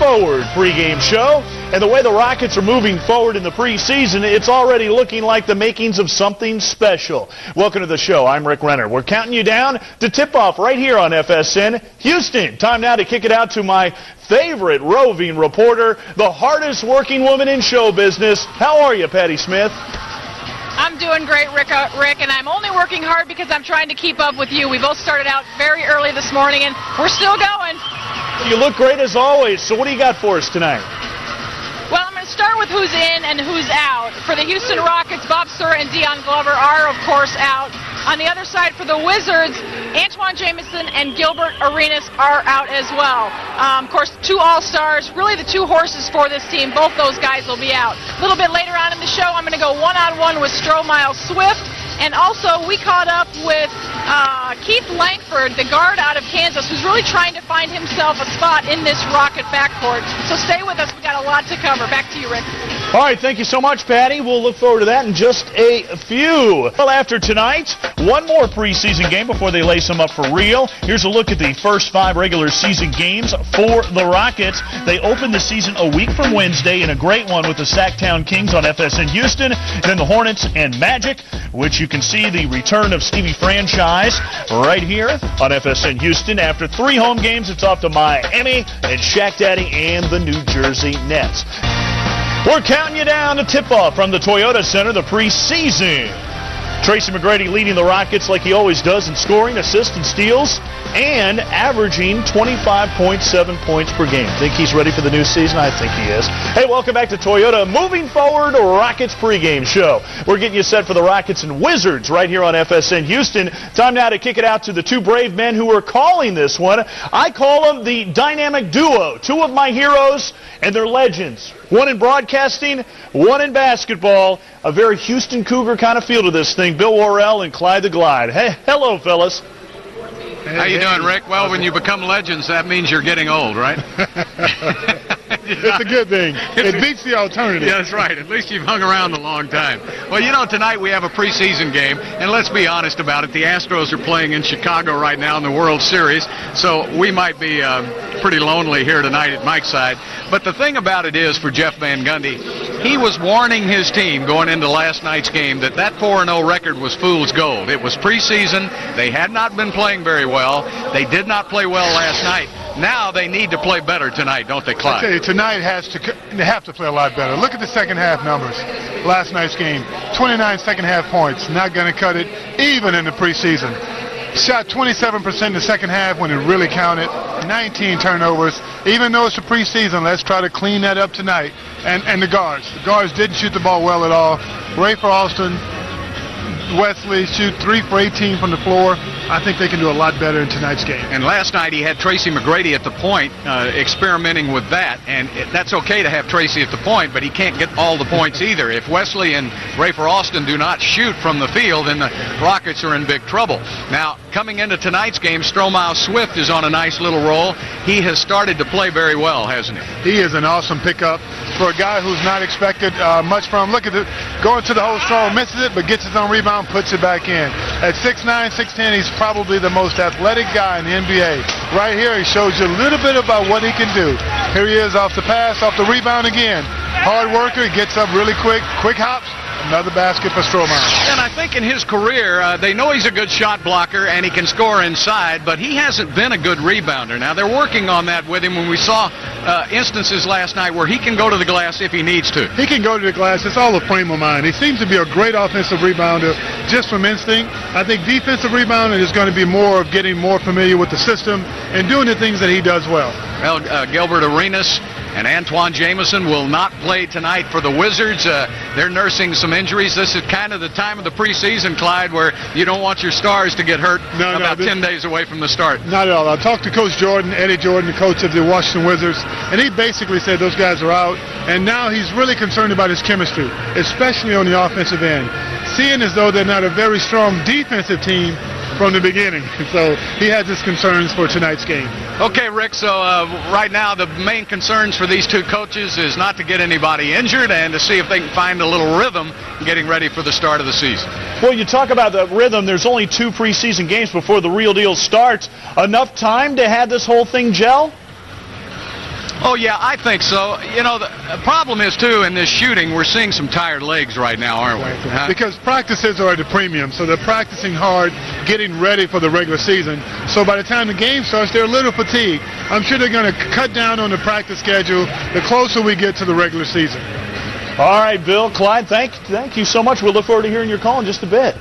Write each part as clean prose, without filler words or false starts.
Forward pregame show. And the way the Rockets are moving forward in the preseason, it's already looking like the makings of something special. Welcome to the show. I'm Rick Renner. We're counting you down to tip-off right here on FSN Houston. Time now to kick it out to my favorite roving reporter, the hardest working woman in show business. How are you, Patty Smith? I'm doing great, Rick, and I'm only working hard because I'm trying to keep up with you. We both started out very early this morning, and we're still going. You look great as always. So what do you got for us tonight? Well, I'm going to start with who's in and who's out. For the Houston Rockets, Bob Sura and Dion Glover are, of course, out. On the other side, for the Wizards, Antoine Jamison and Gilbert Arenas are out as well. Of course, two All-Stars, really the two horses for this team. Both those guys will be out. A little bit later on in the show, I'm going to go one-on-one with Stromile Swift. And also, we caught up with Keith Langford, the guard out of Kansas, who's really trying to find himself a spot in this Rocket backcourt. So stay with us. We got a lot to cover. Back to you, Rick. All right, thank you so much, Patty. We'll look forward to that in just a few. Well, after tonight, one more preseason game before they lace them up for real. Here's a look at the first 5 regular season games for the Rockets. They opened the season a week from Wednesday in a great one with the Sacktown Kings on FSN Houston, then the Hornets and Magic, which you can see the return of Stevie Franchise right here on FSN Houston. After 3 home games, it's off to Miami and Shaq Daddy and the New Jersey Nets. We're counting you down to tip-off from the Toyota Center, the preseason. Tracy McGrady leading the Rockets like he always does in scoring, assists, and steals, and averaging 25.7 points per game. Think he's ready for the new season? I think he is. Hey, welcome back to Toyota. Moving forward, Rockets pregame show. We're getting you set for the Rockets and Wizards right here on FSN Houston. Time now to kick it out to the two brave men who are calling this one. I call them the dynamic duo. 2 of my heroes, and they're legends. One in broadcasting, one in basketball. A very Houston Cougar kind of feel to this thing. Bill Worrell and Clyde the Glide. Hey, hello, fellas. How you doing, Rick? Well, when you become legends, that means you're getting old, right? It's a good thing. It beats the alternative. Yeah, that's right. At least you've hung around a long time. Well, you know, tonight we have a preseason game, and let's be honest about it. The Astros are playing in Chicago right now in the World Series, so we might be pretty lonely here tonight at Mike's side. But the thing about it is, for Jeff Van Gundy, he was warning his team going into last night's game that 4-0 record was fool's gold. It was preseason. They had not been playing very well. They did not play well last night. Now they need to play better tonight, don't they, Clyde? I tell you, tonight they have to play a lot better. Look at the second half numbers. Last night's game, 29 second half points. Not going to cut it even in the preseason. Shot 27% in the second half when it really counted. 19 turnovers. Even though it's the preseason, let's try to clean that up tonight. And the guards. The guards didn't shoot the ball well at all. Ray for Austin, Wesley shoot 3 for 18 from the floor. I think they can do a lot better in tonight's game. And last night he had Tracy McGrady at the point, experimenting with that. And that's okay to have Tracy at the point, but he can't get all the points either. If Wesley and Ray for Austin do not shoot from the field, then the Rockets are in big trouble. Now, coming into tonight's game, Stromile Swift is on a nice little roll. He has started to play very well, hasn't he? He is an awesome pickup for a guy who's not expected much from him. Look at it, going to the hole strong, misses it, but gets his own rebound, puts it back in. At 6'9", 6'10", he's probably the most athletic guy in the NBA. Right here, he shows you a little bit about what he can do. Here he is off the pass, off the rebound again. Hard worker, he gets up really quick hops. Another basket for Stromile. And I think in his career, they know he's a good shot blocker and he can score inside, but he hasn't been a good rebounder. Now, they're working on that with him when we saw instances last night where he can go to the glass if he needs to. He can go to the glass. It's all a frame of mind. He seems to be a great offensive rebounder just from instinct. I think defensive rebounding is going to be more of getting more familiar with the system and doing the things that he does well. Well, Gilbert Arenas and Antoine Jamison will not play tonight for the Wizards. They're nursing some injuries. This is kind of the time of the preseason, Clyde, where you don't want your stars to get hurt 10 days away from the start. Not at all. I talked to Coach Jordan, Eddie Jordan, the coach of the Washington Wizards, and he basically said those guys are out, and now he's really concerned about his chemistry, especially on the offensive end. Seeing as though they're not a very strong defensive team from the beginning. So he has his concerns for tonight's game. Okay, Rick, so right now the main concerns for these two coaches is not to get anybody injured and to see if they can find a little rhythm getting ready for the start of the season. Well, you talk about the rhythm. There's only 2 preseason games before the real deal starts. Enough time to have this whole thing gel? Oh, yeah, I think so. You know, the problem is, too, in this shooting, we're seeing some tired legs right now, aren't we? Huh? Because practices are at a premium, so they're practicing hard, getting ready for the regular season. So by the time the game starts, they're a little fatigued. I'm sure they're going to cut down on the practice schedule the closer we get to the regular season. All right, Bill, Clyde, thank you so much. We'll look forward to hearing your call in just a bit.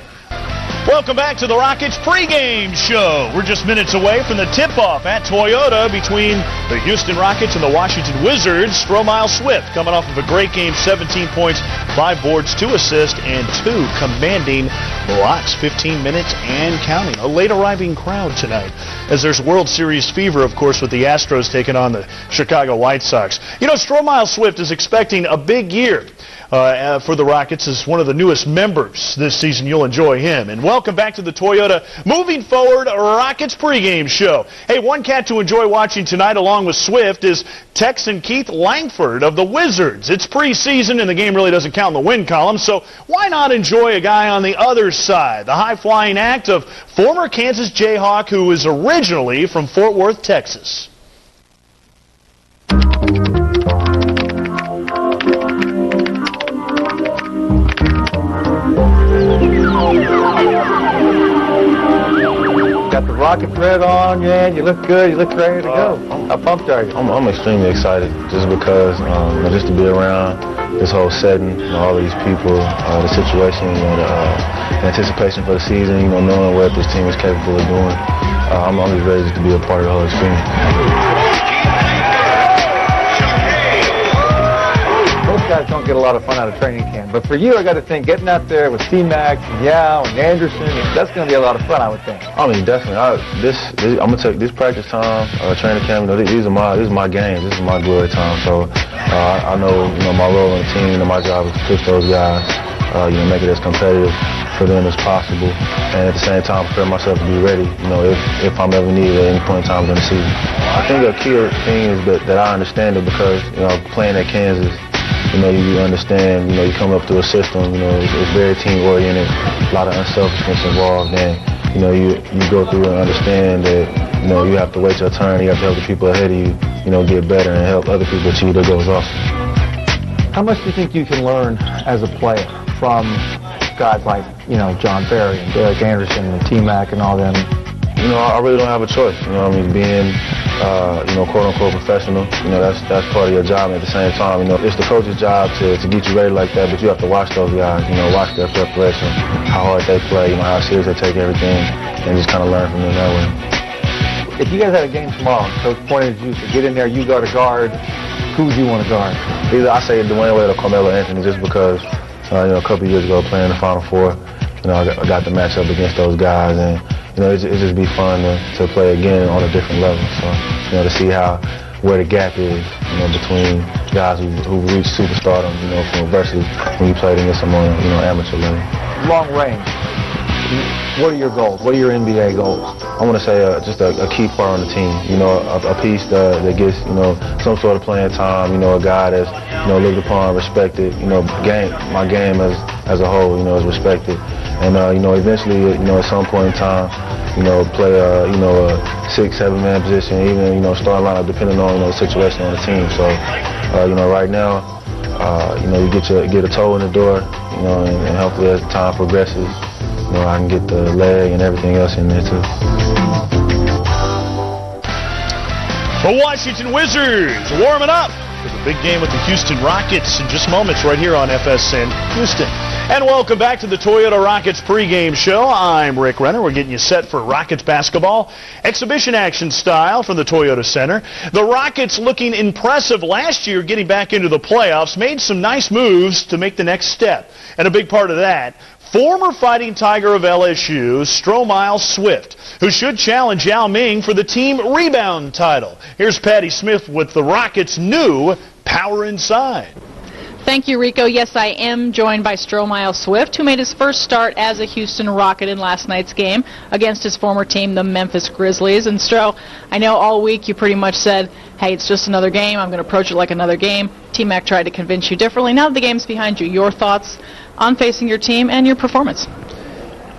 Welcome back to the Rockets pregame show. We're just minutes away from the tip-off at Toyota between the Houston Rockets and the Washington Wizards. Stromile Swift coming off of a great game, 17 points, 5 boards, 2 assists, and 2 commanding blocks, 15 minutes and counting. A late-arriving crowd tonight as there's World Series fever, of course, with the Astros taking on the Chicago White Sox. You know, Stromile Swift is expecting a big year for the Rockets as one of the newest members this season. You'll enjoy him. And welcome back to the Toyota Moving Forward Rockets pregame show. Hey, one cat to enjoy watching tonight along with Swift is Texan Keith Langford of the Wizards. It's preseason and the game really doesn't count in the win column, so why not enjoy a guy on the other side, the high-flying act of former Kansas Jayhawk who is originally from Fort Worth, Texas. Got the Rocket red on, man. You look good. You look ready to go. How pumped are you? I'm extremely excited just because, just to be around this whole setting, all these people, the situation, the anticipation for the season, knowing what this team is capable of doing. I'm just ready just to be a part of the whole experience. Most guys don't get a lot of fun out of training camp, but for you, I got to think getting out there with T-Mac and Yao and Anderson, that's going to be a lot of fun, I would think. I mean, definitely. I'm gonna take this practice time, training camp. These are my games. This is my glory time. So I know, my role on the team and my job is to push those guys, make it as competitive for them as possible, and at the same time prepare myself to be ready, if I'm ever needed at any point in time during the season. I think a key thing is that I understand it because, playing at Kansas, you understand, you come up through a system, it's very team-oriented, a lot of unselfishness involved, and, you go through and understand that, you have to wait your turn, you have to help the people ahead of you, get better and help other people achieve their goals also. How much do you think you can learn as a player from guys like, John Barry and Derek Anderson and T-Mac and all them? I really don't have a choice, being, quote-unquote professional, that's part of your job. At the same time, it's the coach's job to get you ready like that, but you have to watch those guys, watch their preparation, how hard they play, how serious they take everything, and just kind of learn from them that way. If you guys had a game tomorrow, Coach pointed you to get in there, you got to guard, who do you want to guard? Either I say Dwayne Wade or Carmelo Anthony, just because, a couple of years ago playing in the Final Four, I got to match up against those guys, and it just be fun to play again on a different level. So, to see where the gap is, between guys who reached superstardom, from versus when you played against them on, amateur level. Long range. What are your goals? What are your NBA goals? I want to say just a key part on the team. A piece that gets, some sort of playing time. A guy that's, looked upon, respected. My game as a whole, is respected. And, eventually, at some point in time, play a 6-7 man position, even, start lineup depending on, the situation on the team. So, right now, you get a toe in the door, and hopefully as time progresses, I can get the leg and everything else in there too. The Washington Wizards warming up for the big game with the Houston Rockets in just moments right here on FSN Houston. And welcome back to the Toyota Rockets pregame show. I'm Rick Renner. We're getting you set for Rockets basketball. Exhibition action style from the Toyota Center. The Rockets looking impressive last year getting back into the playoffs. Made some nice moves to make the next step. And a big part of that, former Fighting Tiger of LSU, Stromile Swift, who should challenge Yao Ming for the team rebound title. Here's Patty Smith with the Rockets' new Power Inside. Thank you, Rico. Yes, I am joined by Stromile Swift, who made his first start as a Houston Rocket in last night's game against his former team, the Memphis Grizzlies. And Stro, I know all week you pretty much said, hey, it's just another game. I'm going to approach it like another game. T-Mac tried to convince you differently. Now that the game's behind you, your thoughts on facing your team and your performance?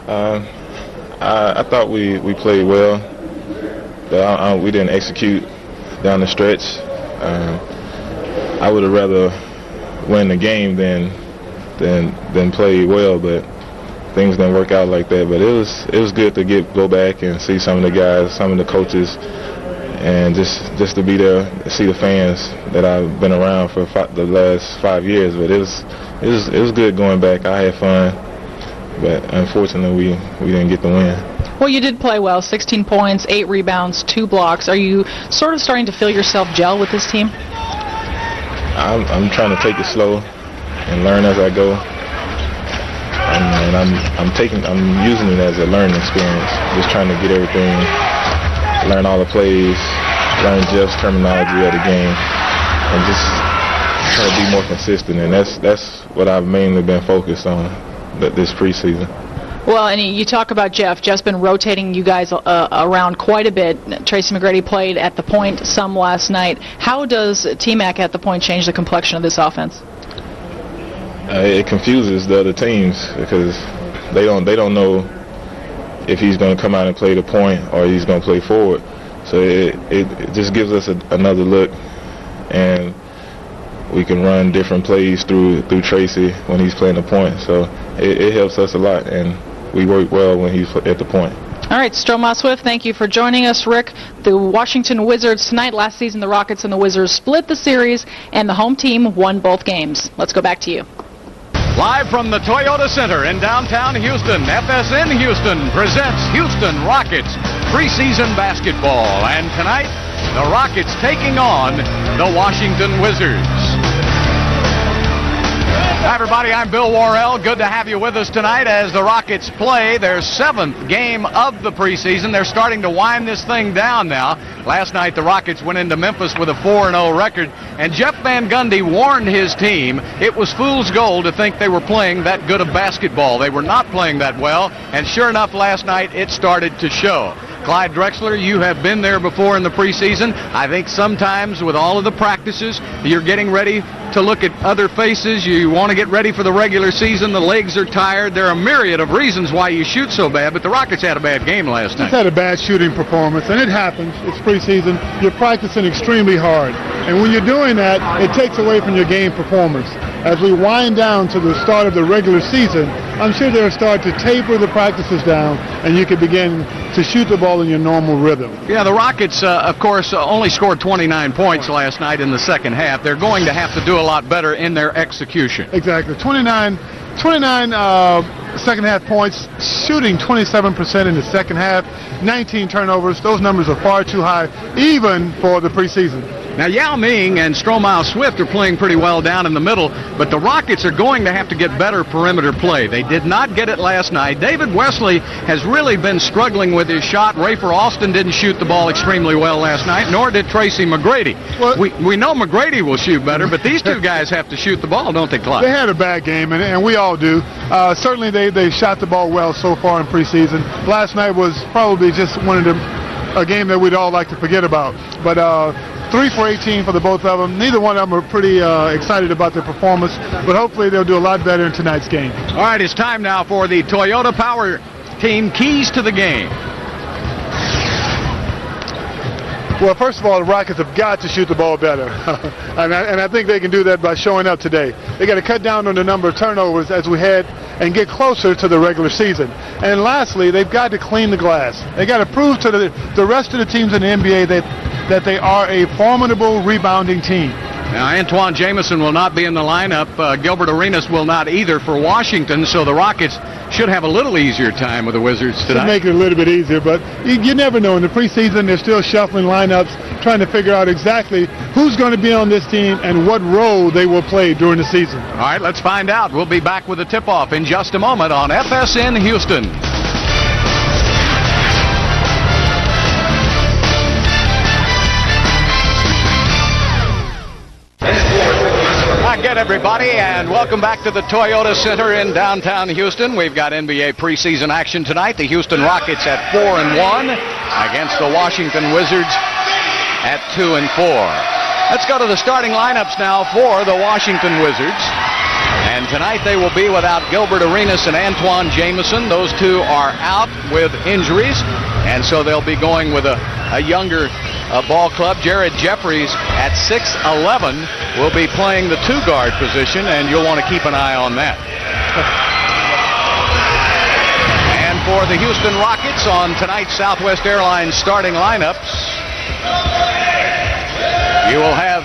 I thought we played well, but we didn't execute down the stretch. I would have rather win the game than play well, but things didn't work out like that. But it was good to go back and see some of the guys, some of the coaches, and just to be there, see the fans that I've been around for the last 5 years. But it was good going back. I had fun, but unfortunately we didn't get the win. Well, you did play well. 16 points, 8 rebounds, 2 blocks. Are you sort of starting to feel yourself gel with this team? I'm trying to take it slow and learn as I go. And I'm using it as a learning experience. Just trying to get everything, learn all the plays, learn Jeff's terminology of the game, and just try to be more consistent. And that's what I've mainly been focused on this preseason. Well, and you talk about Jeff. Jeff's been rotating you guys around quite a bit. Tracy McGrady played at the point some last night. How does T-Mac at the point change the complexion of this offense? It confuses the other teams because they don't know if he's going to come out and play the point or he's going to play forward. So it just gives us another look, and we can run different plays through Tracy when he's playing the point. So it helps us a lot, and we work well when he's at the point. All right, Stromae Swift, thank you for joining us. Rick, the Washington Wizards tonight. Last season, the Rockets and the Wizards split the series, and the home team won both games. Let's go back to you. Live from the Toyota Center in downtown Houston, FSN Houston presents Houston Rockets preseason basketball. And tonight, the Rockets taking on the Washington Wizards. Hi, everybody. I'm Bill Worrell. Good to have you with us tonight as the Rockets play their 7th game of the preseason. They're starting to wind this thing down now. Last night, the Rockets went into Memphis with a 4-0 record, and Jeff Van Gundy warned his team it was fool's gold to think they were playing that good of basketball. They were not playing that well, and sure enough, last night it started to show. Clyde Drexler, you have been there before in the preseason. I think sometimes with all of the practices, you're getting ready to look at other faces. You want to get ready for the regular season. The legs are tired. There are a myriad of reasons why you shoot so bad, but the Rockets had a bad game last night. It's had a bad shooting performance, and it happens. It's preseason. You're practicing extremely hard. And when you're doing that, it takes away from your game performance. As we wind down to the start of the regular season, I'm sure they'll start to taper the practices down, and you can begin to shoot the ball in your normal rhythm. Yeah, the Rockets, of course, only scored 29 points last night in the second half. They're going to have to do a lot better in their execution. Exactly. 29 second half points, shooting 27% in the second half, 19 turnovers. Those numbers are far too high, even for the preseason. Now, Yao Ming and Stromae Swift are playing pretty well down in the middle, but the Rockets are going to have to get better perimeter play. They did not get it last night. David Wesley has really been struggling with his shot. Rafer Alston didn't shoot the ball extremely well last night, nor did Tracy McGrady. Well, we know McGrady will shoot better, but these two guys have to shoot the ball, don't they, Clyde? They had a bad game, and we all do. Certainly they shot the ball well so far in preseason. Last night was probably just a game that we'd all like to forget about. But 3 for 18 for the both of them. Neither one of them are pretty excited about their performance, but hopefully they'll do a lot better in tonight's game. All right, it's time now for the Toyota Power Team keys to the game. Well, first of all, the Rockets have got to shoot the ball better. and I think they can do that by showing up today. They got to cut down on the number of turnovers as we head and get closer to the regular season. And lastly, they've got to clean the glass. They got to prove to the rest of the teams in the NBA that they are a formidable rebounding team. Now, Antoine Jamison will not be in the lineup. Gilbert Arenas will not either for Washington, so the Rockets should have a little easier time with the Wizards tonight. Should make it a little bit easier, but you never know. In the preseason, they're still shuffling lineups, trying to figure out exactly who's going to be on this team and what role they will play during the season. All right, let's find out. We'll be back with a tip-off in just a moment on FSN Houston. Again, everybody, and welcome back to the Toyota Center in downtown Houston. We've got NBA preseason action tonight. The Houston Rockets at 4-1 against the Washington Wizards at 2-4. Let's go to the starting lineups now for the Washington Wizards. And tonight they will be without Gilbert Arenas and Antoine Jamison. Those two are out with injuries, and so they'll be going with a younger ball club. Jared Jeffries at 6'11" will be playing the 2-guard position, and you'll want to keep an eye on that. And for the Houston Rockets on tonight's Southwest Airlines starting lineups, you will have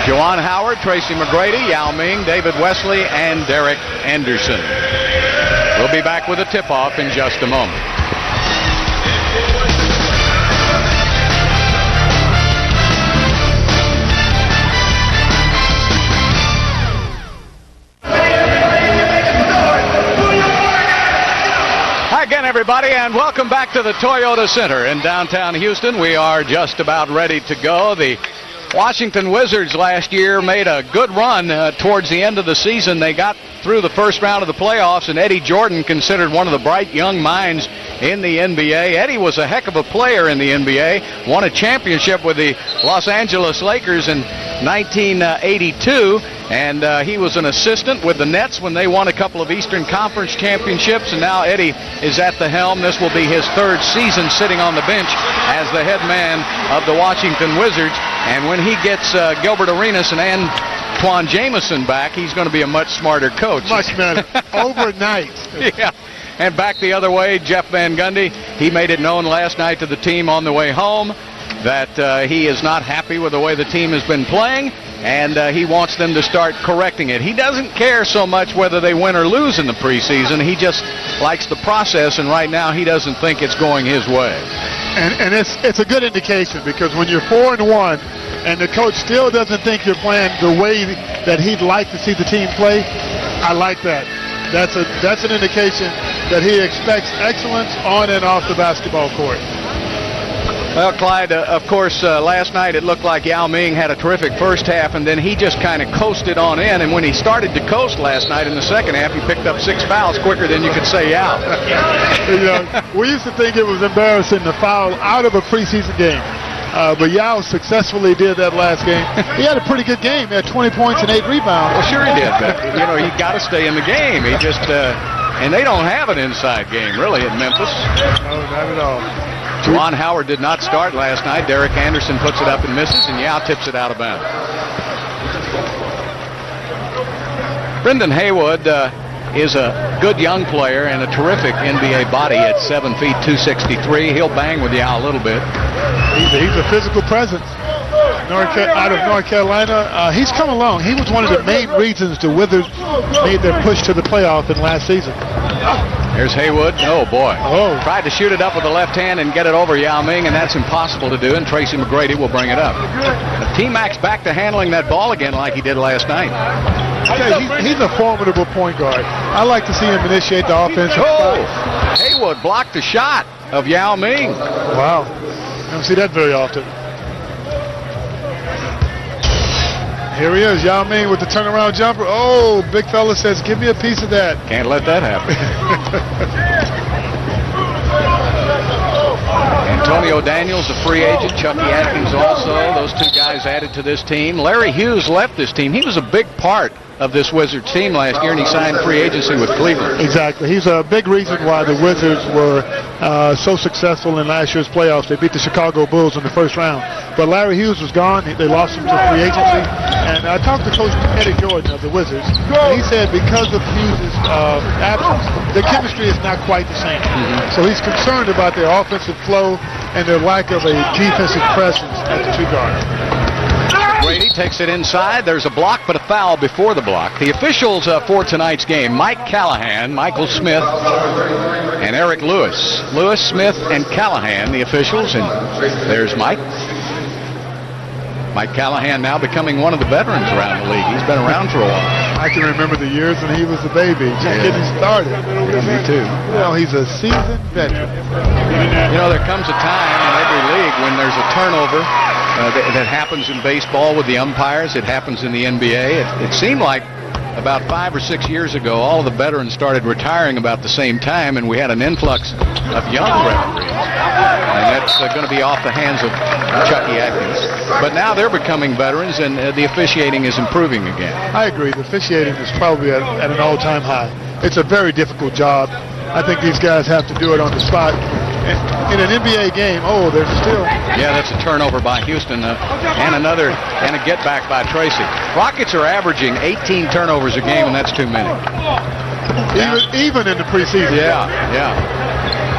Juwan Howard, Tracy McGrady, Yao Ming, David Wesley, and Derek Anderson. We'll be back with a tip-off in just a moment. Hi again, everybody, and welcome back to the Toyota Center in downtown Houston. We are just about ready to go. The Washington Wizards last year made a good run towards the end of the season. They got through the first round of the playoffs, and Eddie Jordan, considered one of the bright young minds in the NBA. Eddie was a heck of a player in the NBA, won a championship with the Los Angeles Lakers in 1982, and he was an assistant with the Nets when they won a couple of Eastern Conference championships, and now Eddie is at the helm. This will be his 3rd season sitting on the bench as the head man of the Washington Wizards, and when he gets Gilbert Arenas and Antoine Jamison back, he's going to be a much smarter coach. Much better. Overnight. Yeah. And back the other way, Jeff Van Gundy, he made it known last night to the team on the way home that he is not happy with the way the team has been playing, and he wants them to start correcting it. He doesn't care so much whether they win or lose in the preseason. He just likes the process, and right now he doesn't think it's going his way. And it's a good indication, because when you're 4-1 and the coach still doesn't think you're playing the way that he'd like to see the team play, I like that. That's an indication that he expects excellence on and off the basketball court. Well, Clyde, of course, last night it looked like Yao Ming had a terrific first half, and then he just kind of coasted on in. And when he started to coast last night in the second half, he picked up 6 fouls quicker than you could say Yao. You know, we used to think it was embarrassing to foul out of a preseason game. But Yao successfully did that last game. He had a pretty good game. He had 20 points and 8 rebounds. Well, sure he did. But, you know, you got to stay in the game. He just, and they don't have an inside game, really, in Memphis. No, not at all. Juwan Howard did not start last night. Derek Anderson puts it up and misses, and Yao tips it out of bounds. Brendan Haywood is a good young player and a terrific NBA body at 7 feet 263. He'll bang with Yao a little bit. He's a physical presence. Out of North Carolina, he's come along. He was one of the main reasons the Wizards made their push to the playoff in last season. There's Haywood. Oh, boy. Oh. Tried to shoot it up with the left hand and get it over Yao Ming, and that's impossible to do, and Tracy McGrady will bring it up. T-Mac's back to handling that ball again like he did last night. Okay, he's a formidable point guard. I like to see him initiate the offense. Oh! Haywood blocked the shot of Yao Ming. Wow. I don't see that very often. Here he is, Yao Ming with the turnaround jumper. Oh, big fella says, give me a piece of that. Can't let that happen. Antonio Daniels, a free agent. Chucky Atkins also. Those 2 guys added to this team. Larry Hughes left this team. He was a big part of this Wizards team last year, and he signed free agency with Cleveland. Exactly. He's a big reason why the Wizards were so successful in last year's playoffs. They beat the Chicago Bulls in the first round. But Larry Hughes was gone. They lost him to free agency. And I talked to Coach Eddie Jordan of the Wizards, and he said because of Hughes' absence, the chemistry is not quite the same. So he's concerned about their offensive flow and their lack of a defensive presence at the 2 guard. Brady takes it inside. There's a block, but a foul before the block. The officials for tonight's game: Mike Callahan, Michael Smith, and Eric Lewis. Lewis, Smith, and Callahan, the officials. And there's Mike. Mike Callahan now becoming one of the veterans around the league. He's been around for a while. I can remember the years when he was a baby, just getting started. Yeah, me too. Well, he's a seasoned veteran. You know, there comes a time in every league when there's a turnover that happens in baseball with the umpires. It happens in the NBA. It seemed like about 5 or 6 years ago, all of the veterans started retiring about the same time, and we had an influx of young referees. And that's going to be off the hands of Chucky Atkins. But now they're becoming veterans, and the officiating is improving again. I agree. The officiating is probably at an all-time high. It's a very difficult job. I think these guys have to do it on the spot. in an NBA game. Oh, there's still. Yeah, that's a turnover by Houston and a get back by Tracy. Rockets are averaging 18 turnovers a game, and that's too many. Even in the preseason. Yeah.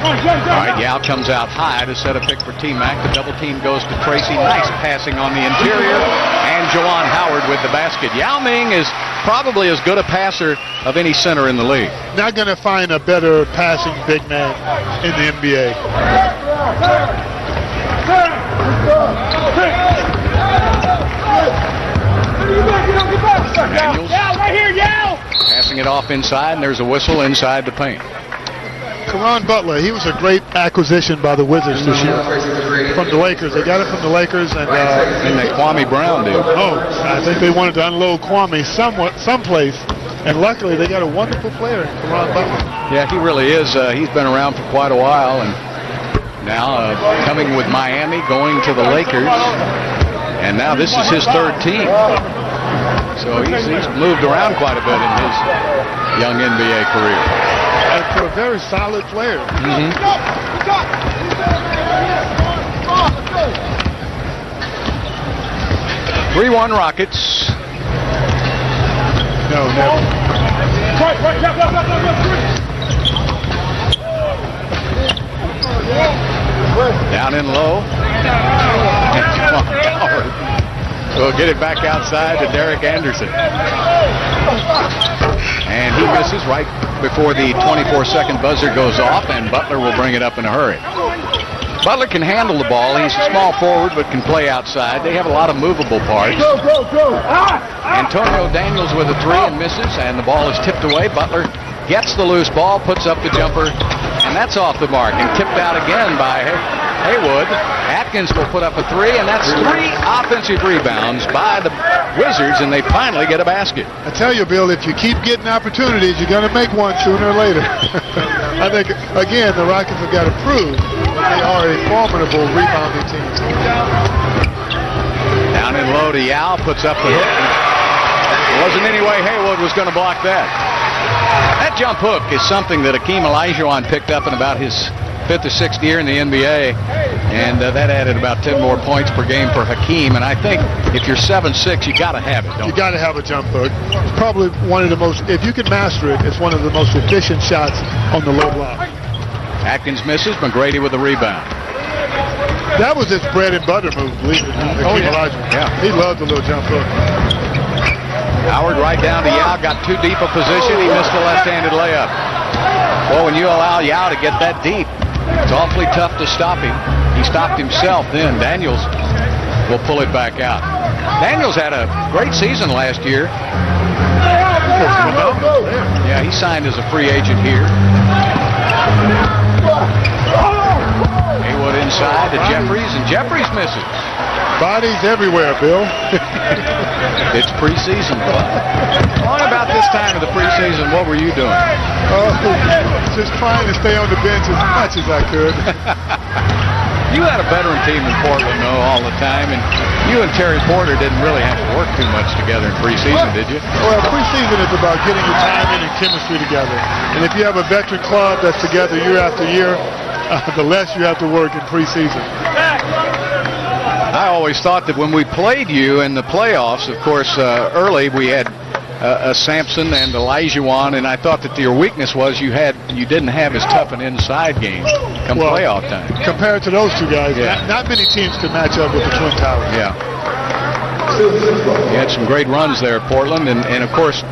All right, Yao comes out high to set a pick for T-Mac. The double team goes to Tracy. Nice passing on the interior. And Juwan Howard with the basket. Yao Ming is probably as good a passer of any center in the league. Not going to find a better passing big man in the NBA. Daniels passing it off inside, and there's a whistle inside the paint. Caron Butler, he was a great acquisition by the Wizards this year from the Lakers. They got it from the Lakers, and that Kwame Brown deal. Oh, I think they wanted to unload Kwame someplace, and luckily they got a wonderful player, Caron Butler. Yeah, he really is. He's been around for quite a while, and now coming with Miami, going to the Lakers, and now this is his third team. So he's moved around quite a bit in his young NBA career. And for a very solid player. 3-1 Rockets. No, never. Down in low. We'll get it back outside to Derek Anderson. And he misses right before the 24-second buzzer goes off, and Butler will bring it up in a hurry. Butler can handle the ball. He's a small forward but can play outside. They have a lot of movable parts. Antonio Daniels with a three and misses, and the ball is tipped away. Butler gets the loose ball, puts up the jumper, and that's off the mark and tipped out again by Haywood. Atkins will put up a three, and that's 3 offensive rebounds by the Wizards, and they finally get a basket. I tell you, Bill, if you keep getting opportunities, you're going to make one sooner or later. I think, again, the Rockets have got to prove that they are a formidable rebounding team. Down in low to Yao, puts up the hook. There wasn't any way Haywood was going to block that. That jump hook is something that Akeem Olajuwon picked up in about his 5th or 6th year in the NBA, and that added about 10 more points per game for Hakeem. And I think if you're 7'6", you got to have it, don't you? You got to have a jump hook. It's probably one of the most, if you can master it, it's one of the most efficient shots on the low block. Atkins misses, McGrady with the rebound. That was his bread and butter move, believe it or not. Hakeem Olajuwon. Yeah. He loved the little jump hook. Howard right down to Yao, got too deep a position. He missed the left-handed layup. Well, when you allow Yao to get that deep, it's awfully tough to stop him. He stopped himself then. Daniels will pull it back out. Daniels had a great season last year. Yeah, he signed as a free agent here. Haywood inside to Jeffries, and Jeffries misses. Bodies everywhere, Bill. It's preseason play. On about this time of the preseason, what were you doing? Oh, just trying to stay on the bench as much as I could. You had a veteran team in Portland, though, all the time, and you and Terry Porter didn't really have to work too much together in preseason, did you? Well, preseason is about getting your timing and chemistry together. And if you have a veteran club that's together year after year, the less you have to work in preseason. I always thought that when we played you in the playoffs, of course, early we had Sampson and Olajuwon, and I thought that your weakness was you didn't have as tough an inside game come playoff time. Compared to those two guys, yeah. not many teams could match up with the Twin Towers. Yeah. You had some great runs there at Portland, and of course,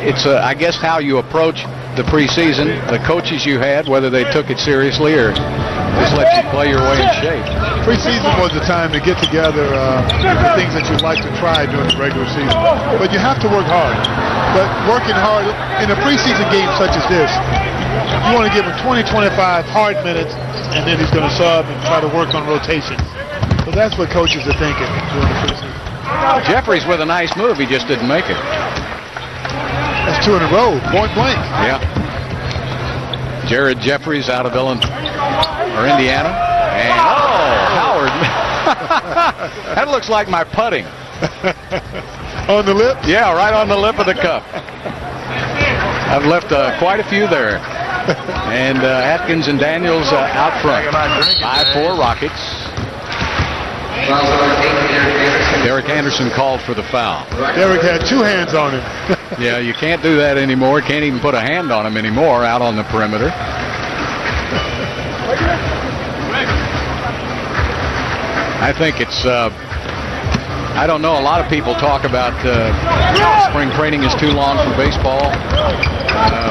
it's I guess how you approach the preseason, the coaches you had, whether they took it seriously or just let you play your way in shape. Preseason was the time to get together the things that you'd like to try during the regular season. But you have to work hard. But working hard in a preseason game such as this, you want to give him 20-25 hard minutes, and then he's going to sub and try to work on rotations. So that's what coaches are thinking during the preseason. Jeffries with a nice move, he just didn't make it. That's 2 in a row, point blank. Yeah. Jared Jeffries out of Indiana. And, Howard. That looks like my putting. On the lip? Yeah, right on the lip of the cup. I've left quite a few there. And Atkins and Daniels out front. 5-4 Rockets. Derek Anderson called for the foul. Derek had 2 hands on him. Yeah, you can't do that anymore. Can't even put a hand on him anymore out on the perimeter. I think it's, I don't know, a lot of people talk about spring training is too long for baseball.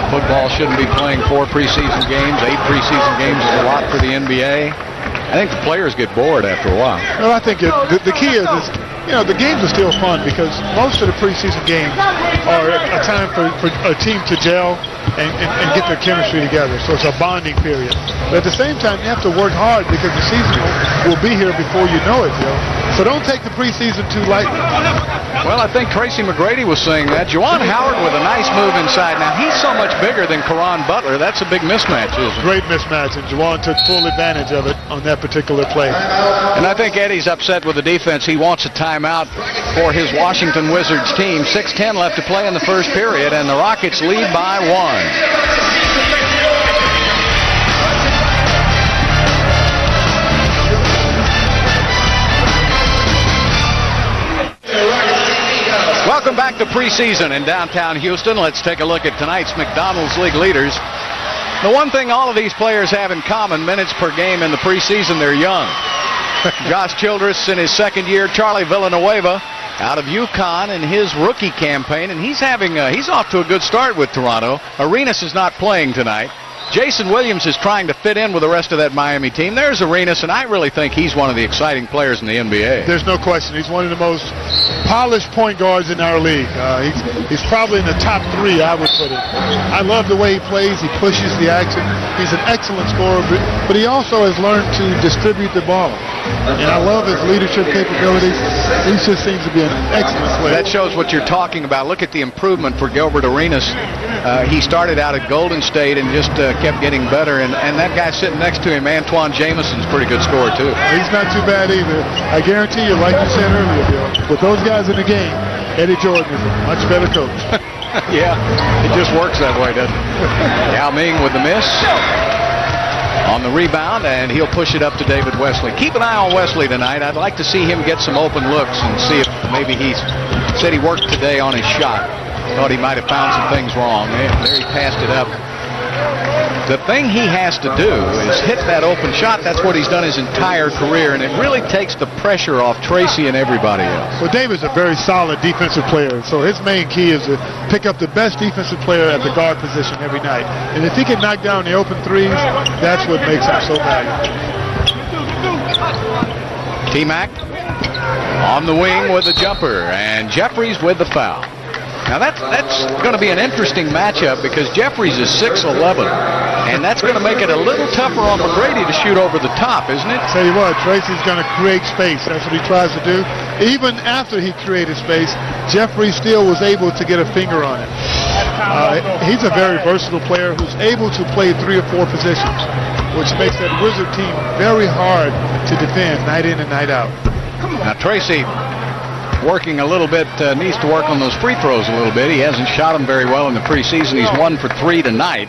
Football shouldn't be playing 4 preseason games. 8 preseason games is a lot for the NBA. I think the players get bored after a while. Well, I think the key is, the games are still fun because most of the preseason games are a time for a team to gel and get their chemistry together. So it's a bonding period. But at the same time, you have to work hard because the season will be here before you know it, So don't take the preseason too lightly. Well, I think Tracy McGrady was saying that. Juwan Howard with a nice move inside. Now, he's so much bigger than Caron Butler. That's a big mismatch, isn't it? Great mismatch, and Juwan took full advantage of it on that particular play. And I think Eddie's upset with the defense. He wants a timeout for his Washington Wizards team. 6:10 left to play in the first period, and the Rockets lead by 1. Welcome back to preseason in downtown Houston. Let's take a look at tonight's McDonald's League leaders. The one thing all of these players have in common, minutes per game in the preseason, they're young. Josh Childress in his second year, Charlie Villanueva out of UConn in his rookie campaign, and he's off to a good start with Toronto. Arenas is not playing tonight. Jason Williams is trying to fit in with the rest of that Miami team. There's Arenas, and I really think he's one of the exciting players in the NBA. There's no question. He's one of the most polished point guards in our league. He's probably in the top 3, I would put it. I love the way he plays. He pushes the action. He's an excellent scorer, but he also has learned to distribute the ball. And I love his leadership capabilities. He just seems to be an excellent player. That shows what you're talking about. Look at the improvement for Gilbert Arenas. He started out at Golden State and just kept getting better. And that guy sitting next to him, Antoine Jameson's a pretty good scorer, too. He's not too bad either. I guarantee you, like you said earlier, Bill, with those guys in the game, Eddie Jordan is a much better coach. Yeah, it just works that way, doesn't it? Yao Ming with the miss. On the rebound, and he'll push it up to David Wesley. Keep an eye on Wesley tonight. I'd like to see him get some open looks and see if maybe he said he worked today on his shot. Thought he might have found some things wrong. There he passed it up. The thing he has to do is hit that open shot. That's what he's done his entire career, and it really takes the pressure off Tracy and everybody else. Well, David's a very solid defensive player, so his main key is to pick up the best defensive player at the guard position every night. And if he can knock down the open threes, that's what makes him so valuable. T-Mac on the wing with a jumper, and Jeffries with the foul. Now that's going to be an interesting matchup because Jeffries is 6'11", and that's going to make it a little tougher on McGrady to shoot over the top, isn't it? Tell you what, Tracy's going to create space. That's what he tries to do. Even after he created space, Jeffries still was able to get a finger on it. He's a very versatile player who's able to play 3 or 4 positions, which makes that Wizard team very hard to defend night in and night out. Now Tracy, working a little bit, needs to work on those free throws a little bit. He hasn't shot them very well in the preseason. He's 1 for 3 tonight.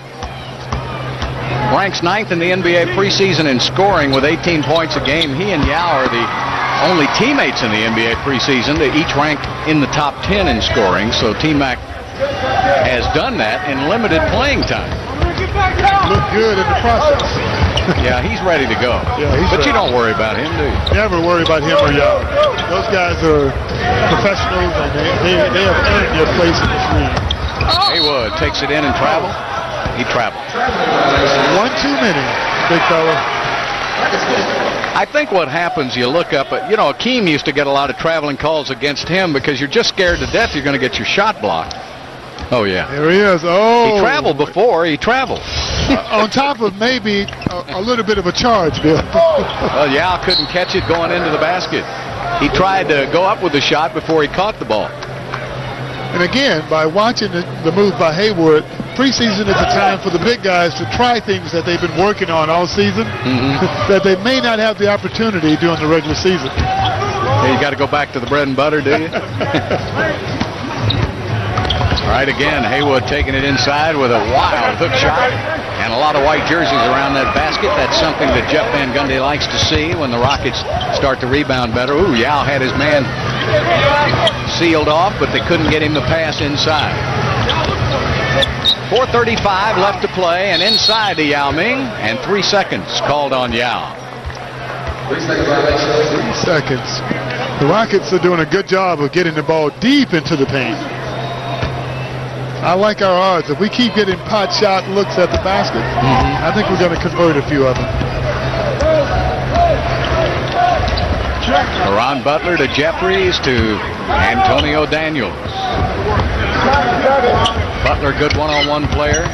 Ranks 9th in the NBA preseason in scoring with 18 points a game. He and Yao are the only teammates in the NBA preseason. They each rank in the top 10 in scoring, so T-Mac has done that in limited playing time. Look good in the process. Yeah, he's ready to go. Yeah, but ready. You don't worry about him, do you? Never worry about him or Yao. Those guys are professionals, and they have earned their place in this league. Haywood takes it in and travel. He traveled. 1 too many, big fella. I think what happens, you look up at, Akeem used to get a lot of traveling calls against him because you're just scared to death you're going to get your shot blocked. Oh, yeah. There he is. Oh. He traveled before. He traveled. On top of maybe a little bit of a charge, Bill. Well, Yao couldn't catch it going into the basket. He tried to go up with the shot before he caught the ball. And again, by watching the move by Haywood, preseason is a time for the big guys to try things that they've been working on all season that they may not have the opportunity during the regular season. Hey, you got to go back to the bread and butter, do you? All right, again, Haywood taking it inside with a wild hook shot. And And a lot of white jerseys around that basket. That's something that Jeff Van Gundy likes to see when the Rockets start to rebound better. Ooh, Yao had his man sealed off, but they couldn't get him to pass inside. 4:35 left to play, and inside to Yao Ming, and 3 seconds called on Yao. 3 seconds. The Rockets are doing a good job of getting the ball deep into the paint. I like our odds. If we keep getting pot shot looks at the basket, I think we're going to convert a few of them. Ron Butler to Jeffries to Antonio Daniels. Butler, good one-on-one player.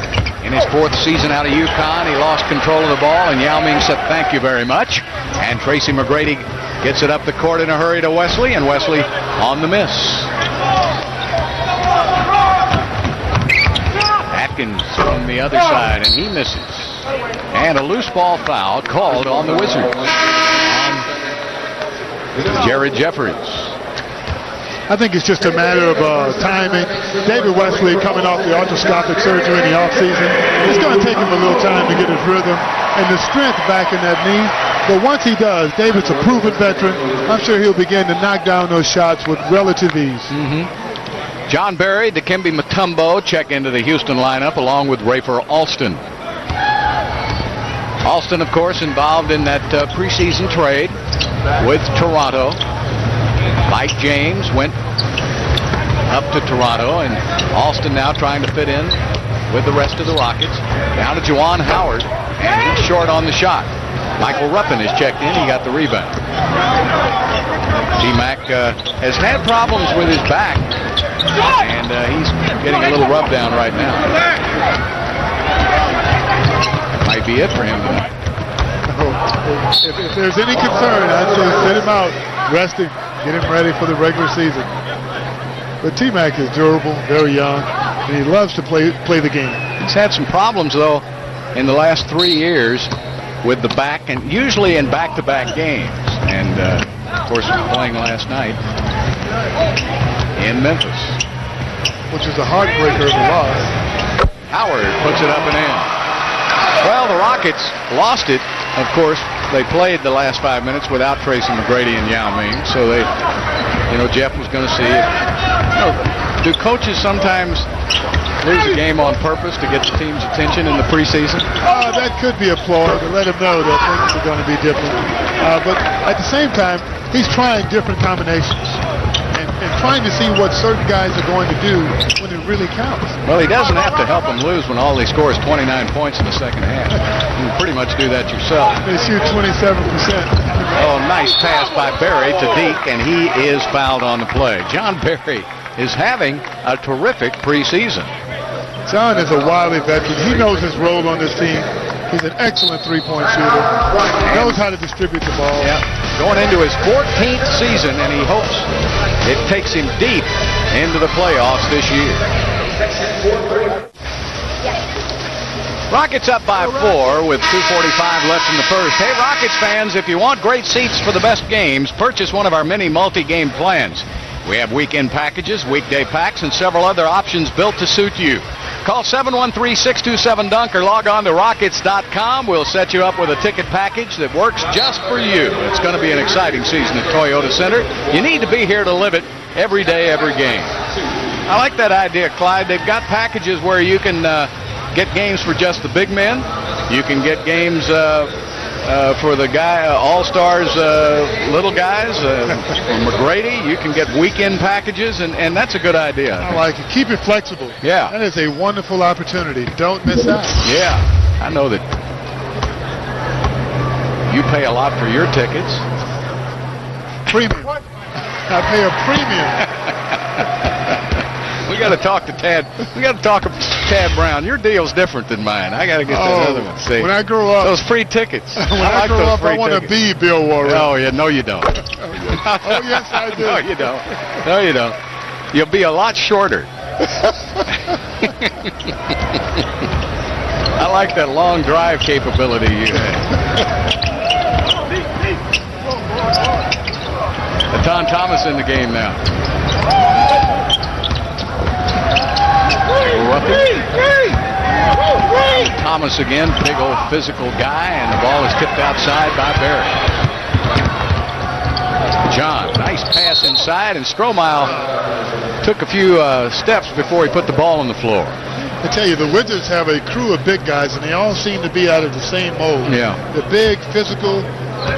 In his 4th season out of UConn, he lost control of the ball, and Yao Ming said thank you very much. And Tracy McGrady gets it up the court in a hurry to Wesley, and Wesley on the miss. Atkins from the other side, and he misses. And a loose ball foul called on the Wizards. Jared Jeffries. I think it's just a matter of timing. David Wesley coming off the arthroscopic surgery in the offseason. It's going to take him a little time to get his rhythm and the strength back in that knee. But once he does, David's a proven veteran. I'm sure he'll begin to knock down those shots with relative ease. John Barry, Dikembe Mutombo check into the Houston lineup along with Rafer Alston. Alston, of course, involved in that preseason trade with Toronto. Mike James went up to Toronto, and Alston now trying to fit in with the rest of the Rockets. Down to Juwan Howard, and he's short on the shot. Michael Ruffin is checked in. He got the rebound. T-Mac has had problems with his back, and he's getting a little rub down right now. That might be it for him tonight. If there's any concern, I'd say sit him out, rest him, get him ready for the regular season. But T-Mac is durable, very young, and he loves to play the game. He's had some problems, though, in the last 3 years with the back, and usually in back-to-back games. And, of course, playing last night in Memphis. Which is a heartbreaker of a loss. Howard puts it up and in. Well, the Rockets lost it. Of course, they played the last 5 minutes without Tracy McGrady and Yao Ming, so they, Jeff was going to see it. Do coaches sometimes lose a game on purpose to get the team's attention in the preseason? That could be a flaw to let him know that things are going to be different. But at the same time, he's trying different combinations and trying to see what certain guys are going to do when it really counts. Well, he doesn't have to help them lose when all he scores 29 points in the second half. You can pretty much do that yourself. They shoot 27%. Oh, nice pass by Barry to Deke, and he is fouled on the play. John Barry is having a terrific preseason. John is a wily veteran. He knows his role on this team. He's an excellent three-point shooter. He knows how to distribute the ball. Yeah. Going into his 14th season, and he hopes it takes him deep into the playoffs this year. Rockets up by 4 with 2:45 left in the first. Hey, Rockets fans, if you want great seats for the best games, purchase one of our many multi-game plans. We have weekend packages, weekday packs, and several other options built to suit you. Call 713-627-DUNK or log on to Rockets.com. We'll set you up with a ticket package that works just for you. It's going to be an exciting season at Toyota Center. You need to be here to live it every day, every game. I like that idea, Clyde. They've got packages where you can get games for just the big men. You can get games for the all-stars, little guys, from McGrady. You can get weekend packages, and that's a good idea. I like it. Keep it flexible. Yeah. That is a wonderful opportunity. Don't miss out. Yeah. I know that you pay a lot for your tickets. Premium. I pay a premium. We got to talk to Tad. We got to talk to Tad Brown. Your deal's different than mine. I got to get that other one. See, when I grow up, those free tickets. When I grow up, I want to be Bill Warren. Oh yeah, no you don't. Oh yes, I do. No you don't. No you don't. You'll be a lot shorter. I like that long drive capability you have. Don Thomas in the game now. Top Thomas again, big old physical guy, and the ball is tipped outside by Barry. John, nice pass inside, and Strohmeyer took a few steps before he put the ball on the floor. I tell you, the Wizards have a crew of big guys, and they all seem to be out of the same mold. Yeah. They're big, physical,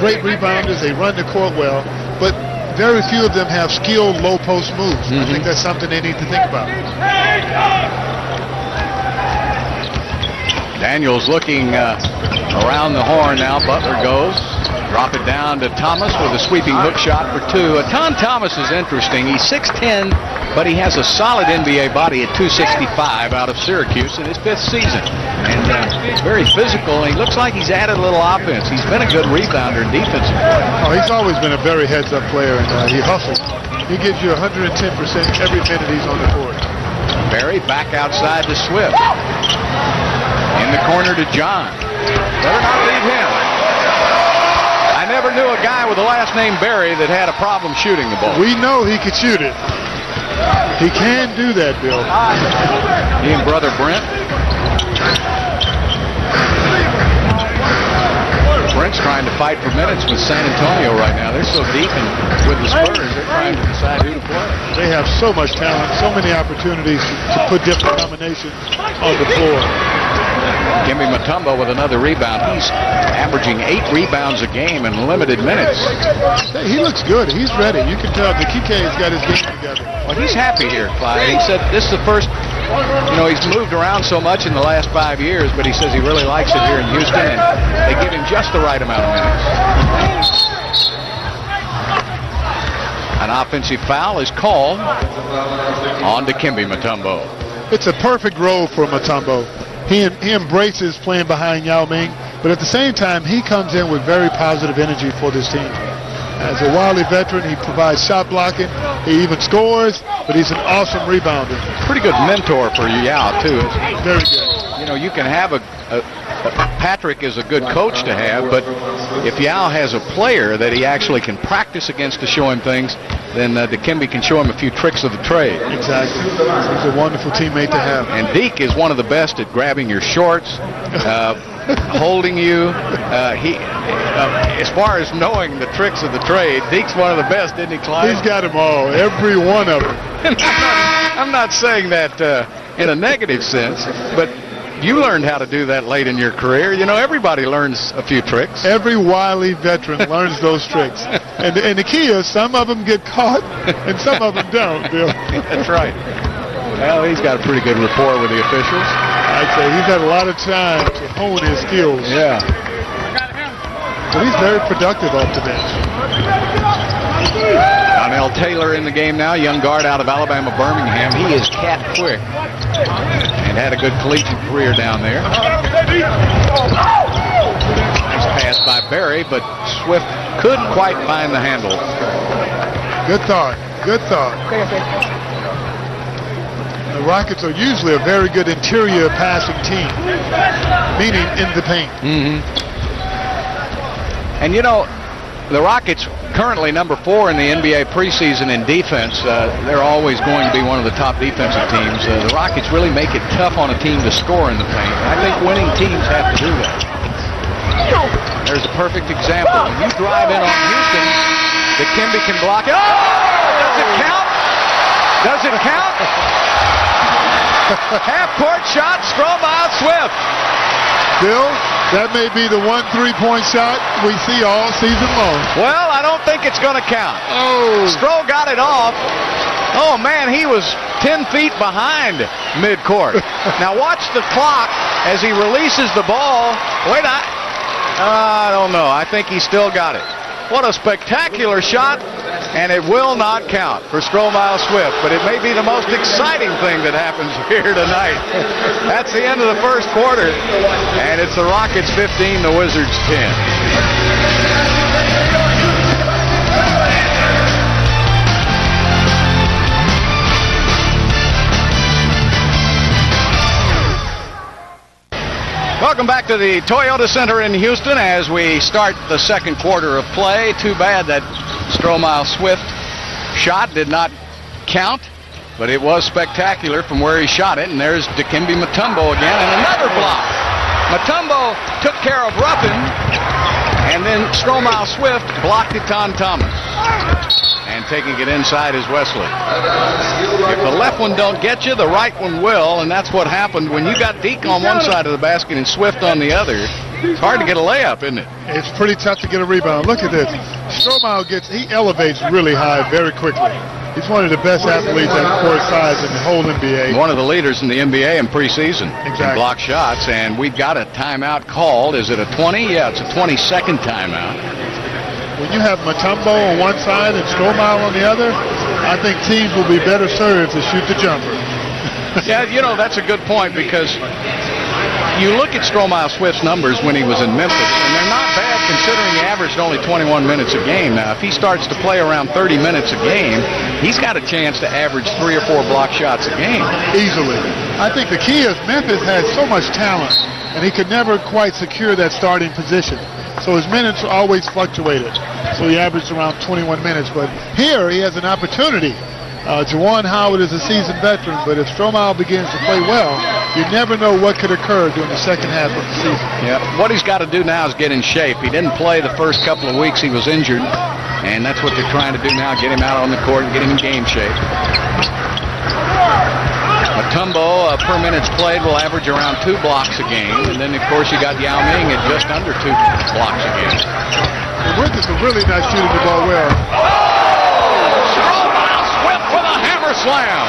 great rebounders. They run the court well, but very few of them have skilled low-post moves. I think that's something they need to think about. Daniels looking around the horn now. Butler goes. Drop it down to Thomas with a sweeping hook shot for two. Ton Thomas is interesting. He's 6'10", but he has a solid NBA body at 265 out of Syracuse in his 5th season. And very physical. He looks like he's added a little offense. He's been a good rebounder and defensive player. Oh, he's always been a very heads-up player, and he hustles. He gives you 110% every minute he's on the court. Barry back outside to Swift. In the corner to John. Better not leave him. I never knew a guy with the last name Barry that had a problem shooting the ball. We know he could shoot it. He can do that, Bill. He and brother Brent. Brent's trying to fight for minutes with San Antonio right now. They're so deep, and with the Spurs, they're trying to decide who to play. They have so much talent, so many opportunities to put different combinations on the floor. Kimmy Mutombo with another rebound. He's averaging 8 rebounds a game in limited minutes. He looks good. He's ready. You can tell Kike's got his game together. Well, he's happy here, Clyde. He said this is the first, he's moved around so much in the last 5 years, but he says he really likes it here in Houston, and they give him just the right amount of minutes. An offensive foul is called on to Kimby Mutombo. It's a perfect role for Mutombo. He embraces playing behind Yao Ming, but at the same time, he comes in with very positive energy for this team. As a wily veteran, he provides shot blocking. He even scores, but he's an awesome rebounder. Pretty good mentor for Yao, too. Very good. You can have Patrick is a good coach to have, but if Yao has a player that he actually can practice against to show him things, then Dikembe can show him a few tricks of the trade. Exactly. He's a wonderful teammate to have. And Deke is one of the best at grabbing your shorts, holding you. As far as knowing the tricks of the trade, Deke's one of the best, isn't he, Clyde? He's got them all, every one of them. I'm not saying that in a negative sense, but you learned how to do that late in your career. Everybody learns a few tricks. Every wily veteran learns those tricks. And the key is some of them get caught and some of them don't, Bill. That's right. Well, he's got a pretty good rapport with the officials. I'd say he's had a lot of time to hone his skills. Yeah. But he's very productive off the bench. Donnell Taylor in the game now, young guard out of Alabama, Birmingham. He is cat quick and had a good collegiate career down there. Nice pass by Barry, but Swift couldn't quite find the handle. Good thought. Good thought. The Rockets are usually a very good interior passing team, meaning in the paint. And the Rockets currently number 4 in the NBA preseason in defense. They're always going to be one of the top defensive teams. The Rockets really make it tough on a team to score in the paint. I think winning teams have to do that. There's a perfect example. When you drive in on Houston, Dikembe can block it. Oh! Does it count? Does it count? Half-court shot, Strohmeyer Swift. Bill, that may be the one three-point shot we see all season long. Well, I don't think it's going to count. Oh. Stroh got it off. Oh, man, he was 10 feet behind midcourt. Now watch the clock as he releases the ball. Wait, I don't know. I think he still got it. What a spectacular shot, and it will not count for Strohmeyer Swift, but it may be the most exciting thing that happens here tonight. That's the end of the first quarter, and it's the Rockets 15, the Wizards 10. Welcome back to the Toyota Center in Houston as we start the second quarter of play. Too bad that Strohmeyer Swift shot did not count, but it was spectacular from where he shot it. And there's Dikembe Mutombo again, and another block. Mutombo took care of Ruffin, and then Stromile Swift blocked it on Thomas. And taking it inside is Wesley. If the left one don't get you, the right one will, and that's what happened when you got Deke on one side of the basket and Swift on the other. It's hard to get a layup, isn't it? It's pretty tough to get a rebound. Look at this. Stromile he elevates really high very quickly. He's one of the best athletes at court size in the whole NBA. One of the leaders in the NBA in preseason. Exactly. In block shots, and we've got a timeout called. Is it a 20? Yeah, it's a 22nd timeout. When you have Mutombo on one side and Stromile on the other, I think teams will be better served to shoot the jumper. Yeah, you know, that's a good point, because you look at Stromile Swift's numbers when he was in Memphis, and they're not bad considering he averaged only 21 minutes a game. Now, if he starts to play around 30 minutes a game, he's got a chance to average 3 or 4 block shots a game. Easily. I think the key is Memphis has so much talent, and he could never quite secure that starting position. So his minutes always fluctuated. So he averaged around 21 minutes. But here he has an opportunity. Juwan Howard is a seasoned veteran, but if Stromile begins to play well, you never know what could occur during the second half of the season. Yeah, what he's got to do now is get in shape. He didn't play the first couple of weeks. He was injured, and that's what they're trying to do now, get him out on the court and get him in game shape. Mutombo, per minutes played, will average around 2 blocks a game, and then, of course, you got Yao Ming at just under 2 blocks a game. The Wizards are really not shooting the ball well. Slam.